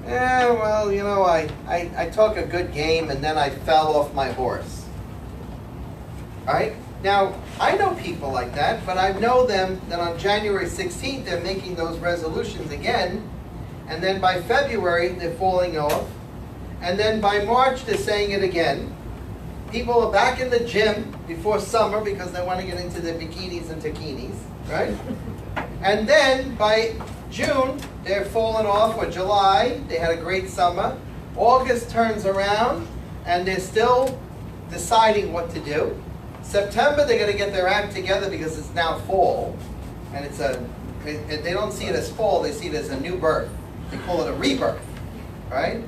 Well, you know, I took a good game and then I fell off my horse. Right? Now, I know people like that, but I know them that on January 16th, they're making those resolutions again, and then by February, they're falling off, and then by March, they're saying it again. People are back in the gym before summer because they want to get into their bikinis and takinis, right? And then by June, they're falling off, or July, they had a great summer. August turns around, and they're still deciding what to do. September, they're going to get their act together because it's now fall, and they don't see it as fall, they see it as a new birth. They call it a rebirth, right?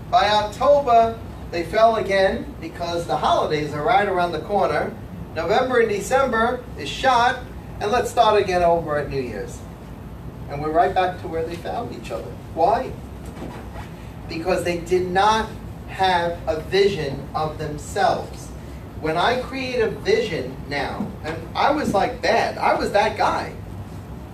By October, they fell again because the holidays are right around the corner. November and December is shot, and let's start again over at New Year's. And we're right back to where they found each other. Why? Because they did not have a vision of themselves. When I create a vision now, and I was like bad, I was that guy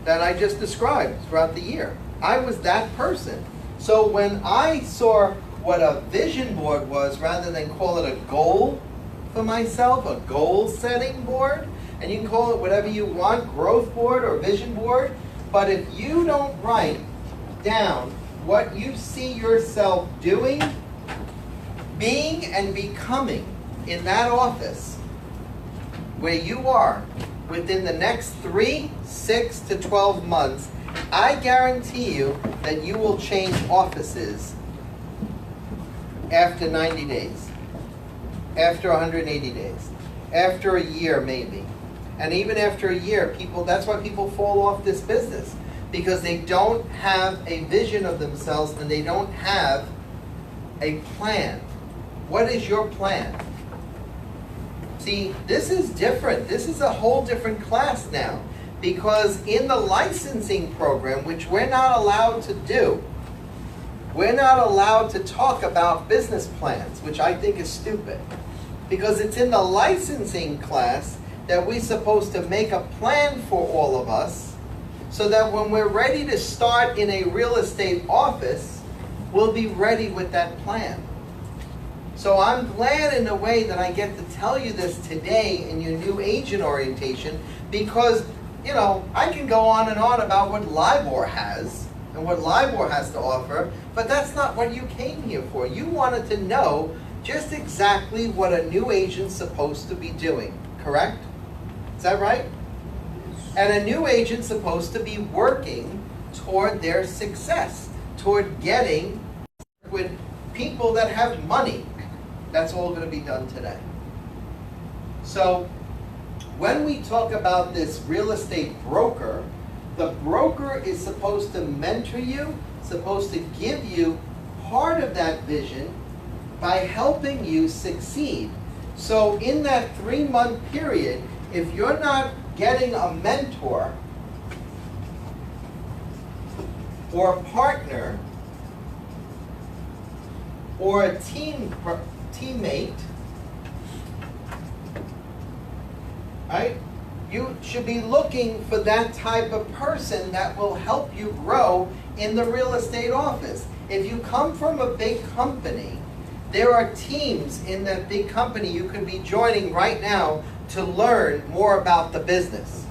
that I just described throughout the year. I was that person. So when I saw what a vision board was, rather than call it a goal for myself, a goal setting board, and you can call it whatever you want, growth board or vision board, but if you don't write down what you see yourself doing, being, and becoming in that office where you are within the next 3, 6 to 12 months, I guarantee you that you will change offices after 90 days, after 180 days, after a year maybe. And even after a year, that's why people fall off this business, because they don't have a vision of themselves and they don't have a plan. What is your plan? See, this is different. This is a whole different class now, because in the licensing program, which we're not allowed to do, we're not allowed to talk about business plans, which I think is stupid, because it's in the licensing class that we're supposed to make a plan for all of us, so that when we're ready to start in a real estate office, we'll be ready with that plan. So I'm glad in a way that I get to tell you this today in your new agent orientation, because, you know, I can go on and on about what LIBOR has and what LIBOR has to offer, but that's not what you came here for. You wanted to know just exactly what a new agent's supposed to be doing, correct? Is that right? And a new agent's supposed to be working toward their success, toward getting with people that have money. That's all going to be done today. So when we talk about this real estate broker, the broker is supposed to mentor you, supposed to give you part of that vision by helping you succeed. So in that 3-month period, if you're not getting a mentor or a partner or a teammate, right? You should be looking for that type of person that will help you grow in the real estate office. If you come from a big company, there are teams in that big company you could be joining right now to learn more about the business.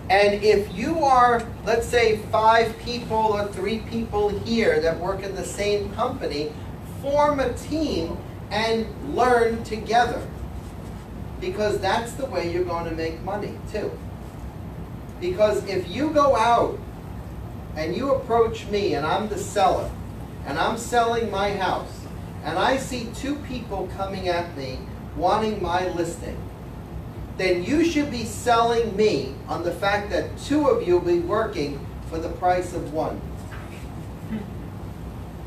And if you are, let's say, 5 people or 3 people here that work in the same company, form a team and learn together. Because that's the way you're going to make money too. Because if you go out and you approach me and I'm the seller and I'm selling my house and I see 2 people coming at me wanting my listing, then you should be selling me on the fact that 2 of you will be working for the price of 1.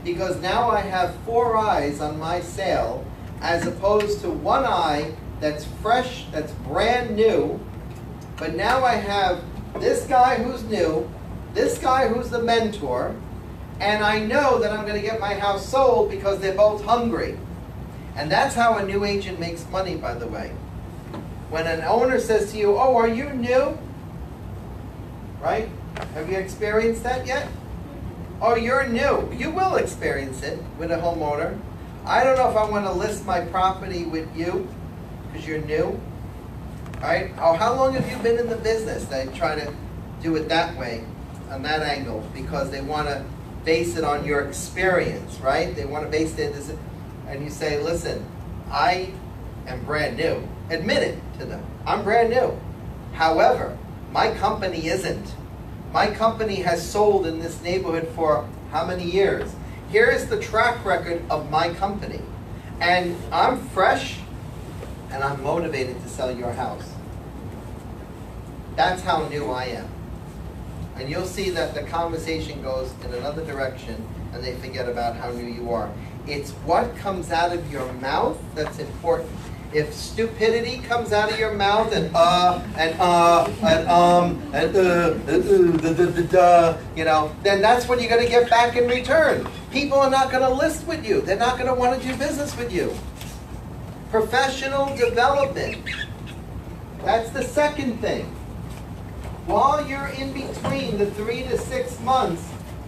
Because now I have 4 eyes on my sale as opposed to 1 eye that's fresh, that's brand new. But now I have this guy who's new, this guy who's the mentor, and I know that I'm going to get my house sold because they're both hungry. And that's how a new agent makes money, by the way. When an owner says to you, oh, are you new? Right? Have you experienced that yet? Oh, you're new. You will experience it with a homeowner. I don't know if I want to list my property with you because you're new. Right? Oh, how long have you been in the business? They try to do it that way, on that angle, because they want to base it on your experience, right? They want to base it, and you say, listen, I am brand new. Admit it to them. I'm brand new. However, my company isn't. My company has sold in this neighborhood for how many years? Here is the track record of my company. And I'm fresh, and I'm motivated to sell your house. That's how new I am. And you'll see that the conversation goes in another direction, and they forget about how new you are. It's what comes out of your mouth that's important. If stupidity comes out of your mouth and you know, then that's what you're going to get back in return. People are not going to list with you. They're not going to want to do business with you. Professional development. That's the second thing. While you're in between the 3 to 6 months,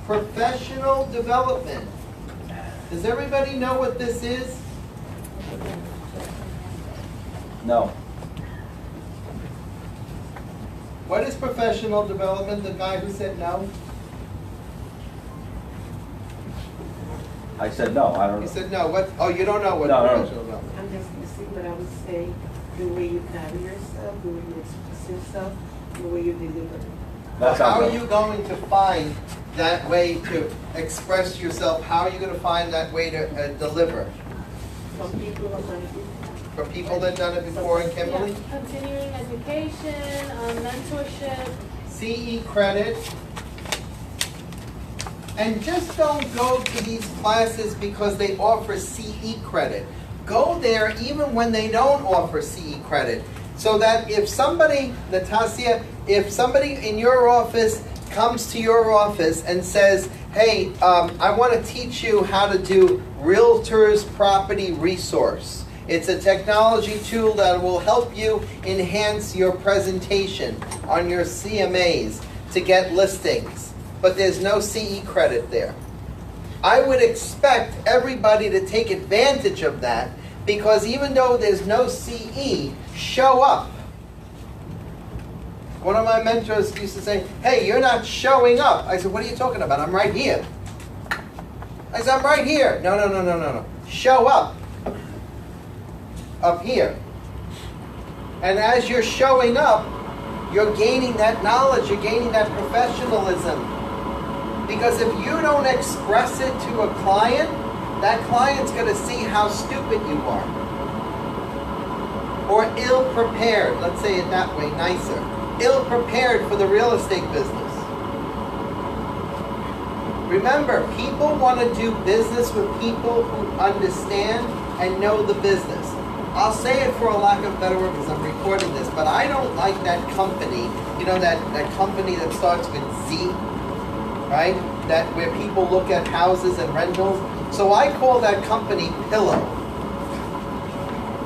professional development. Does everybody know what this is? No. What is professional development? The guy who said no? I said no, I don't He know. said no. What? Oh, you don't know what No, no. professional development. I'm just listening, but I would say the way you carry yourself, the way you express yourself, the way you deliver. That How sounds are right. you going to find that way to express yourself? How are you going to find that way to deliver? Some people are going to be. For people that done it before in Kimberly? Yeah, continuing education, mentorship. CE credit. And just don't go to these classes because they offer CE credit. Go there even when they don't offer CE credit. So that if somebody, Natasha, if somebody in your office comes to your office and says, hey, I want to teach you how to do Realtors Property Resource. It's a technology tool that will help you enhance your presentation on your CMAs to get listings. But there's no CE credit there. I would expect everybody to take advantage of that because even though there's no CE, show up. One of my mentors used to say, hey, you're not showing up. I said, what are you talking about? I'm right here. I said, I'm right here. No. Show up. Up here. And as you're showing up, you're gaining that knowledge, you're gaining that professionalism. Because if you don't express it to a client, that client's going to see how stupid you are. Or ill-prepared, let's say it that way, nicer. Ill-prepared for the real estate business. Remember, people want to do business with people who understand and know the business. I'll say it for a lack of better word because I'm recording this, but I don't like that company, you know, that company that starts with Z, right? That where people look at houses and rentals. So I call that company Pillow.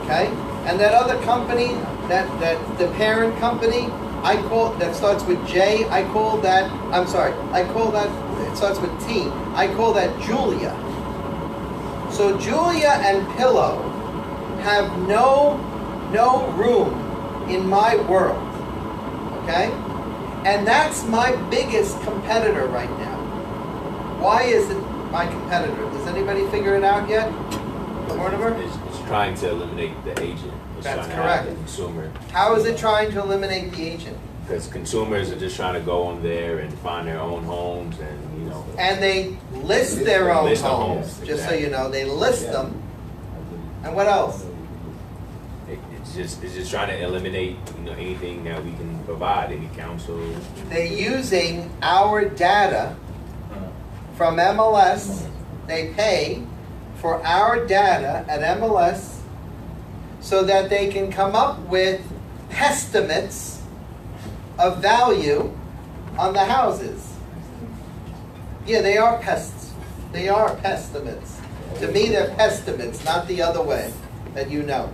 Okay? And that other company, that the parent company, I call that starts with J, I call that, I'm sorry, I call that, it starts with T, I call that Julia. So Julia and Pillow have no room in my world, okay? And that's my biggest competitor right now. Why is it my competitor? Does anybody figure it out yet? Mortimer? It's trying to eliminate the agent. It's That's trying to have correct. the consumer. How is it trying to eliminate the agent? Because consumers are just trying to go on there and find their own homes and, you know. And they list their own List the homes, homes, just so exactly. you know. They list them. And what else? They It's just trying to eliminate, you know, anything that we can provide, any counsel. They're using our data from MLS. They pay for our data at MLS so that they can come up with estimates of value on the houses. Yeah, they are pests. They are pestimates. To me, they're pestimates, not the other way that you know.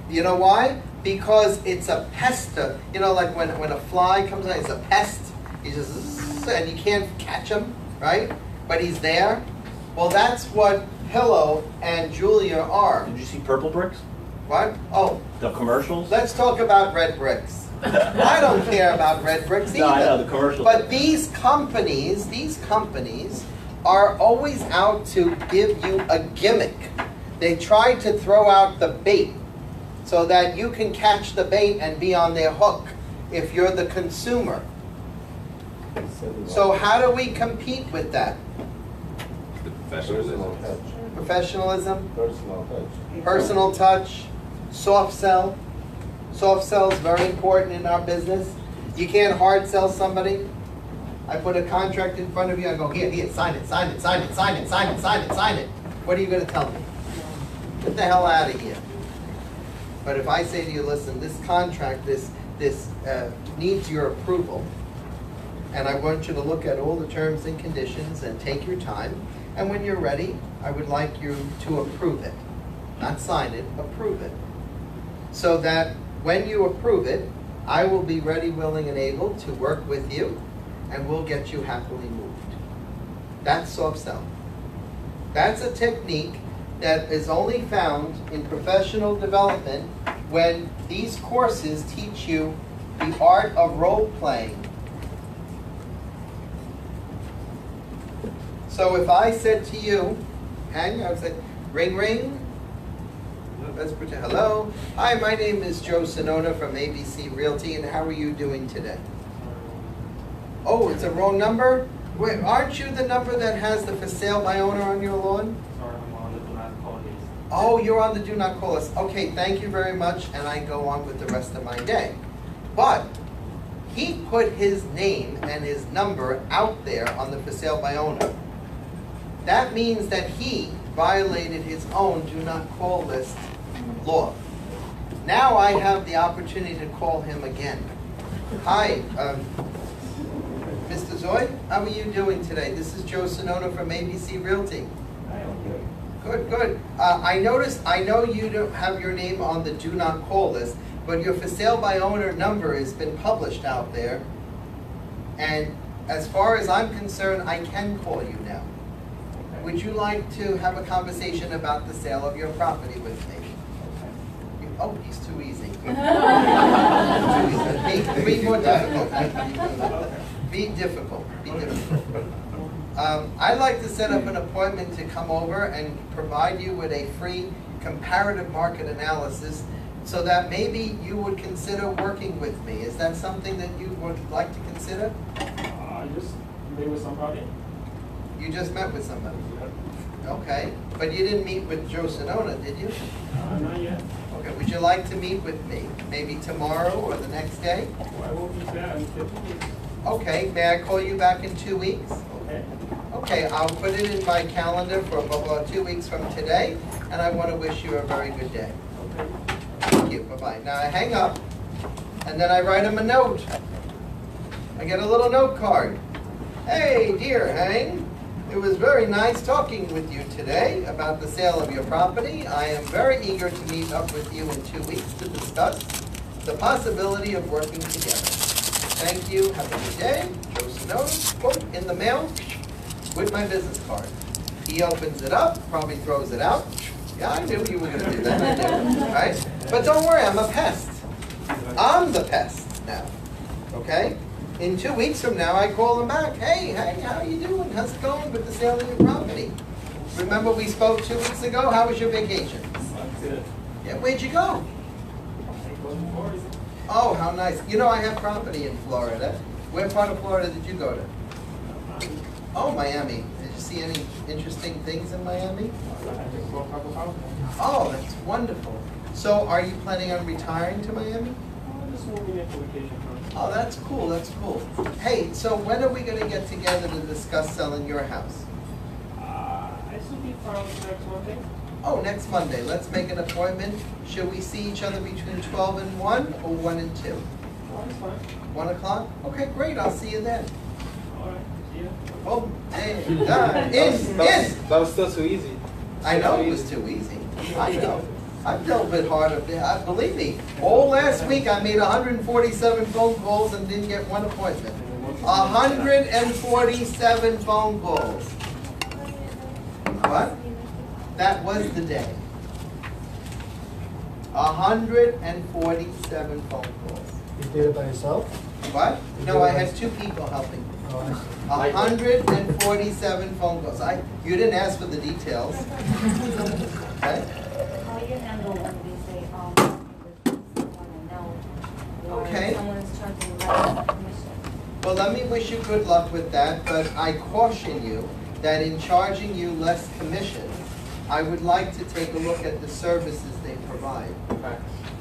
You know why? Because it's a pesta. You know, like when a fly comes out, it's a pest. He just, and you can't catch him, right? But he's there. Well, that's what Pillow and Julia are. Did you see Purple Bricks? What? Oh, The commercials? let's talk about red bricks. I don't care about red bricks either. No, I know, the commercials. But these companies are always out to give you a gimmick. They try to throw out the bait so that you can catch the bait and be on their hook if you're the consumer. So how do we compete with that? The professionalism. Professionalism, Personal touch. personal touch, soft sell. Soft sell is very important in our business. You can't hard sell somebody. I put a contract in front of you, I go, here, sign it, sign it, sign it, sign it, sign it, sign it, sign it. What are you gonna tell me? Get the hell out of here. But if I say to you, listen, this contract, this needs your approval, and I want you to look at all the terms and conditions and take your time, and when you're ready, I would like you to approve it. Not sign it, approve it. So that when you approve it, I will be ready, willing, and able to work with you, and we'll get you happily moved. That's soft sell. That's a technique that is only found in professional development when these courses teach you the art of role playing. So if I said to you, hang, I would say, ring, ring. Let's pretend, hello. Hi, my name is Joe Sonona from ABC Realty, and how are you doing today? Oh, it's a wrong number? Wait, aren't you the number that has the for sale by owner on your lawn? Sorry, I'm on the do not call list. Oh, you're on the do not call list. Okay, thank you very much, and I go on with the rest of my day. But he put his name and his number out there on the for sale by owner. That means that he violated his own do not call list law. Now I have the opportunity to call him again. Hi, Mr. Zoid, how are you doing today? This is Joe Sonona from ABC Realty. Good, good. I know you don't have your name on the do not call list, but your for sale by owner number has been published out there. And as far as I'm concerned, I can call you now. Would you like to have a conversation about the sale of your property with me? Oh, he's too easy. Be more difficult. Be difficult. Be difficult. I'd like to set up an appointment to come over and provide you with a free comparative market analysis so that maybe you would consider working with me. Is that something that you would like to consider? I just met with somebody. You just met with somebody. Okay, but you didn't meet with Joe Sonona, did you? Not yet. Okay, would you like to meet with me? Maybe tomorrow or the next day? I will be there in 50 minutes. Okay, may I call you back in 2 weeks? Okay. Okay, I'll put it in my calendar for about 2 weeks from today, and I want to wish you a very good day. Okay. Thank you, bye-bye. Now I hang up, and then I write him a note. I get a little note card. Hey, dear Hang, it was very nice talking with you today about the sale of your property. I am very eager to meet up with you in 2 weeks to discuss the possibility of working together. Thank you, have a good day. Joe Sonona, quote, in the mail with my business card. He opens it up, probably throws it out. Yeah, I knew you were going to do that, I knew, right? But don't worry, I'm a pest. I'm the pest now, okay? In 2 weeks from now, I call him back. Hey, how are you doing? How's it going with the sale of your property? Remember we spoke 2 weeks ago? How was your vacation? That's it. Yeah, where'd you go? I go to Florida. Oh, how nice. You know, I have property in Florida. Where part of Florida did you go to? Oh, Miami. Did you see any interesting things in Miami? I just go to Taco House. Oh, that's wonderful. So are you planning on retiring to Miami? I'm just moving in for vacation first. Oh, that's cool, that's cool. Hey, so when are we gonna get together to discuss selling your house? I should be found next Monday. Oh, next Monday, let's make an appointment. Should we see each other between 12 and 1 or 1 and 2? Oh, it's fine. 1 o'clock? Okay, great, I'll see you then. All right, see ya. Oh, and done. In. That was still too easy. I know it was too easy. I know. I've dealt with hard up there. Believe me, all last week I made 147 phone calls and didn't get one appointment. 147 phone calls. What? That was the day. 147 phone calls. You did it by yourself? What? No, I had 2 people helping me. Oh, I see. 147 phone calls. You didn't ask for the details. Okay? How you handle when we say, someone I know, or Okay. someone's charging less commission? Well, let me wish you good luck with that, but I caution you that in charging you less commission, I would like to take a look at the services they provide.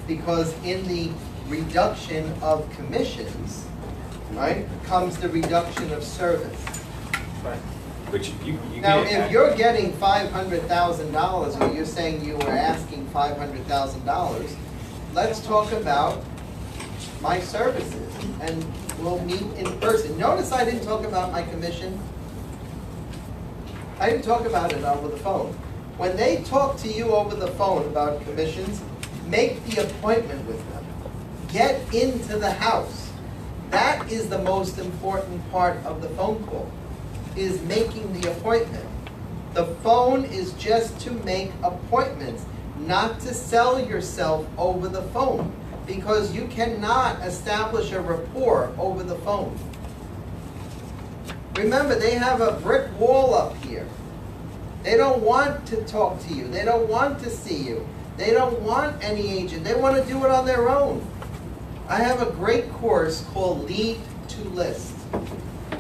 Because in the reduction of commissions, right, comes the reduction of service. But you Now, can't. if you're getting $500,000, or you're saying you were asking $500,000, let's talk about my services, and we'll meet in person. Notice I didn't talk about my commission. I didn't talk about it over the phone. When they talk to you over the phone about commissions, make the appointment with them. Get into the house. That is the most important part of the phone call, is making the appointment. The phone is just to make appointments, not to sell yourself over the phone, because you cannot establish a rapport over the phone. Remember, they have a brick wall up here. They don't want to talk to you. They don't want to see you. They don't want any agent. They want to do it on their own. I have a great course called Lead to List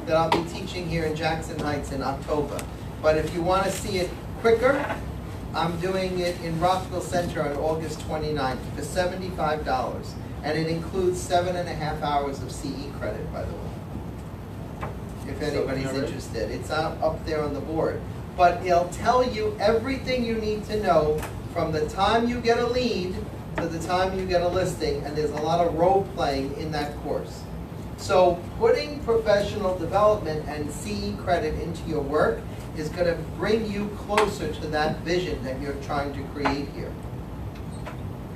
that I'll be teaching here in Jackson Heights in October. But if you want to see it quicker, I'm doing it in Rockville Center on August 29th for $75. And it includes 7.5 hours of CE credit, by the way. If anybody's interested. It's up there on the board. But it'll tell you everything you need to know from the time you get a lead to the time you get a listing, and there's a lot of role playing in that course. So putting professional development and CE credit into your work is going to bring you closer to that vision that you're trying to create here.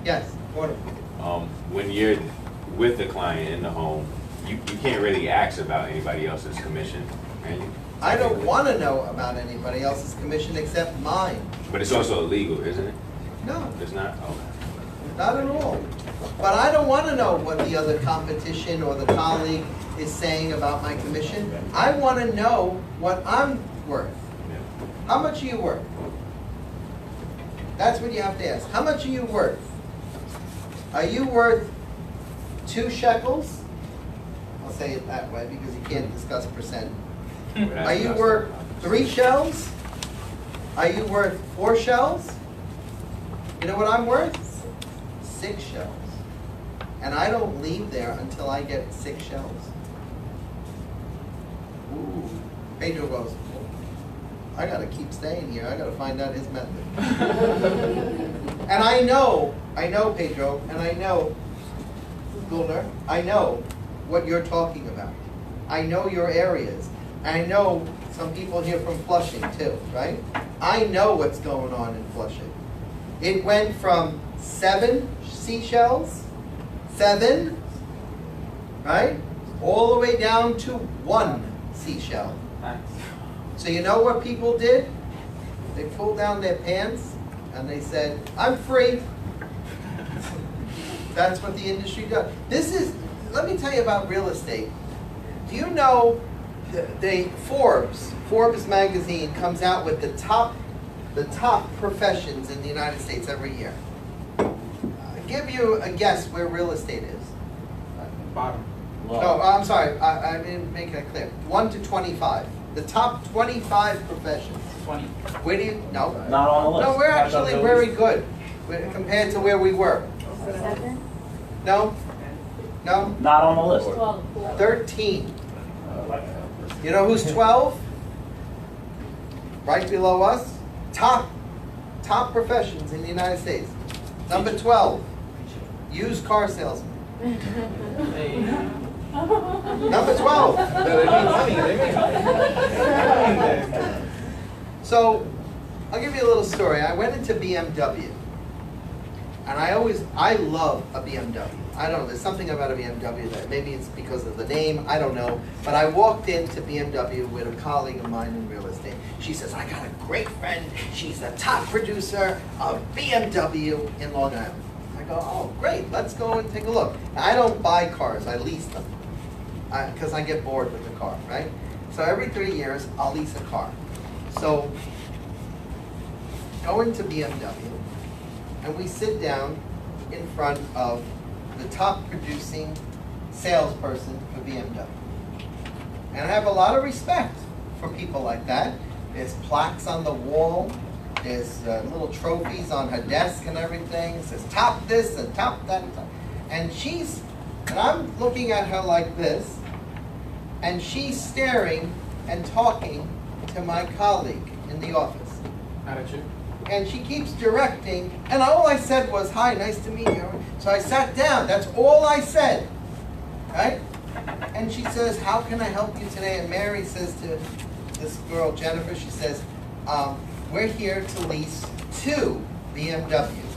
Yes, Warner. When you're with the client in the home, you can't really ask about anybody else's commission, can you? I don't want to know about anybody else's commission except mine. But it's also illegal, isn't it? No, It's not? Okay. not at all. But I don't want to know what the other competition or the colleague is saying about my commission. I want to know what I'm worth. Yeah. How much are you worth? That's what you have to ask. How much are you worth? Are you worth 2 shekels? I'll say it that way because you can't discuss percent. Are you worth 3 shells? Are you worth 4 shells? You know what I'm worth? 6 shells. And I don't leave there until I get 6 shells. Ooh. Pedro goes, I gotta keep staying here. I gotta find out his method. And I know Pedro, and I know Gulner, I know what you're talking about. I know your areas. I know some people here from Flushing too, right? I know what's going on in Flushing. It went from 7 seashells, 7, right? All the way down to 1 seashell. So you know what people did? They pulled down their pants and they said, I'm free. That's what the industry does. Let me tell you about real estate. Do you know Forbes magazine comes out with the top professions in the United States every year. I'll give you a guess where real estate is. Bottom. No, I'm sorry, I didn't make that clear. 1 to 25. The top 25 professions. 20. Where do you, no. Not on the list. No, we're actually very good. compared to where we were? 7? No? No? Not on the list. 12. 13. You know who's 12? Right below us? Top professions in the United States. Number 12, used car salesman. Number 12. They make money. They make money. So, I'll give you a little story. I went into BMW, and I love a BMW. I don't know, there's something about a BMW that maybe it's because of the name, I don't know. But I walked into BMW with a colleague of mine in real estate. She says, I got a great friend. She's the top producer of BMW in Long Island. I go, oh, great, let's go and take a look. Now, I don't buy cars, I lease them. Because I get bored with the car, right? So every 3 years, I'll lease a car. So, go into BMW, and we sit down in front of the top producing salesperson for BMW. And I have a lot of respect for people like that. There's plaques on the wall, there's little trophies on her desk and everything. It says top this and top that. And I'm looking at her like this, and she's staring and talking to my colleague in the office. Attitude. And she keeps directing, and all I said was, hi, nice to meet you. So I sat down, that's all I said, right? And she says, how can I help you today? And Mary says to this girl, Jennifer, she says, we're here to lease 2 BMWs.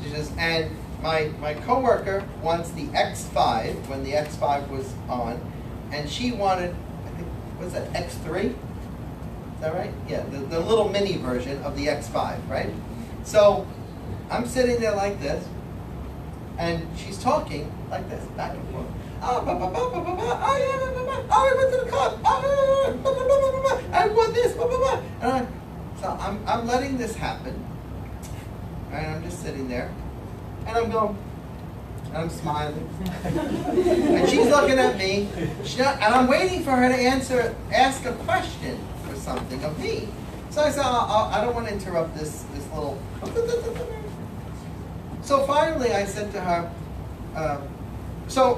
She says, and my coworker wants the X5, when the X5 was on, and she wanted, I think, what was that, X3? Is that right? Yeah, the little mini version of the X5, right? So I'm sitting there like this, and she's talking like this, back and forth. I went to the club. I want this. And so I'm letting this happen, and I'm just sitting there, and I'm going, and I'm smiling, and she's looking at me, and I'm waiting for her to ask a question or something of me. So I said, I don't want to interrupt this little. So finally, I said to her,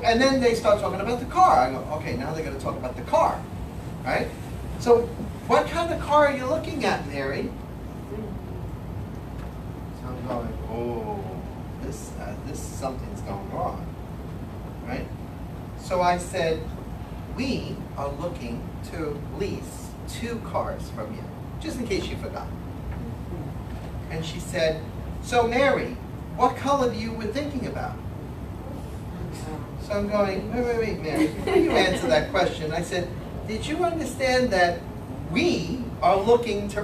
and then they start talking about the car. I go, okay, now they're going to talk about the car, right? So, what kind of car are you looking at, Mary? So I'm going, oh, this something's going wrong, right? So I said, we are looking to lease 2 cars from you, just in case you forgot. And she said, so Mary, what color you were thinking about? So I'm going, wait, Mary, before you answer that question, I said, did you understand that we are looking to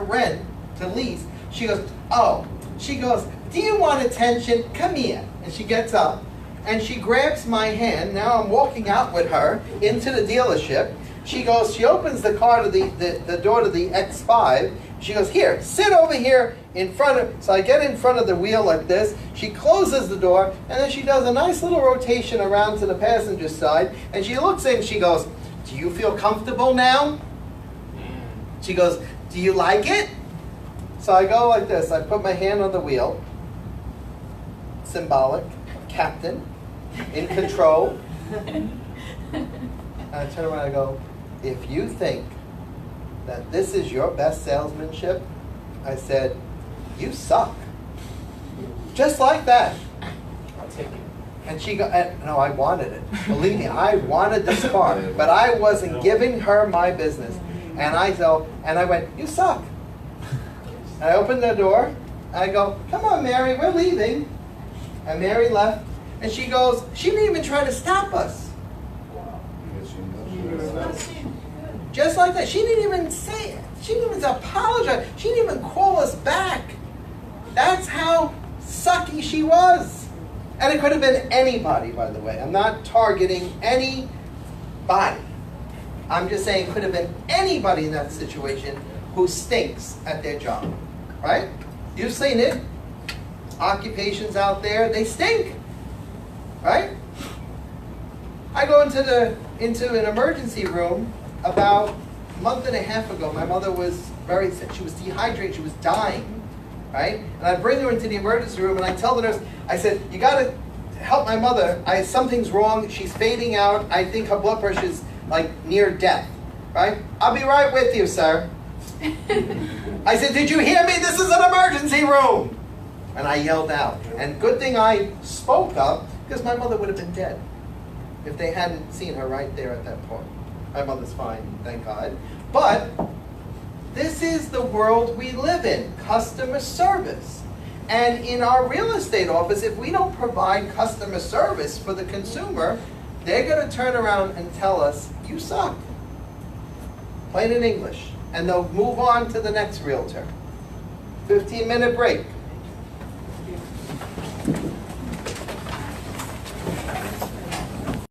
lease? She goes, oh. She goes, do you want attention? Come here. And she gets up, and she grabs my hand. Now I'm walking out with her into the dealership. She goes, she opens the car to the door to the X5. She goes, here, sit over here in front of, so I get in front of the wheel like this. She closes the door, and then she does a nice little rotation around to the passenger side, and she looks in, she goes, do you feel comfortable now? She goes, do you like it? So I go like this, I put my hand on the wheel, symbolic, captain, in control. And I turn around and I go, if you think that this is your best salesmanship, I said, you suck. Just like that. I'll take it. And she go, no, I wanted it. Believe me, I wanted this car, but I wasn't giving her my business. And I went, you suck. And I opened the door, and I go, come on, Mary, we're leaving. And Mary left, and she goes, she didn't even try to stop us. Just like that. She didn't even say it. She didn't even apologize. She didn't even call us back. That's how sucky she was. And it could have been anybody, by the way. I'm not targeting anybody. I'm just saying it could have been anybody in that situation who stinks at their job. Right? You've seen it. Occupations out there, they stink. Right? I go into an emergency room about a month and a half ago. My mother was very sick. She was dehydrated. She was dying. right? And I bring her into the emergency room and I tell the nurse, I said, you gotta help my mother. Something's wrong, she's fading out. I think her blood pressure is like near death, right? I'll be right with you, sir. I said, did you hear me? This is an emergency room. And I yelled out. And good thing I spoke up, because my mother would have been dead if they hadn't seen her right there at that point. My mother's fine, thank God. But this is the world we live in, customer service. And in our real estate office, if we don't provide customer service for the consumer, they're going to turn around and tell us, you suck. Plain in English. And they'll move on to the next realtor. 15-minute break.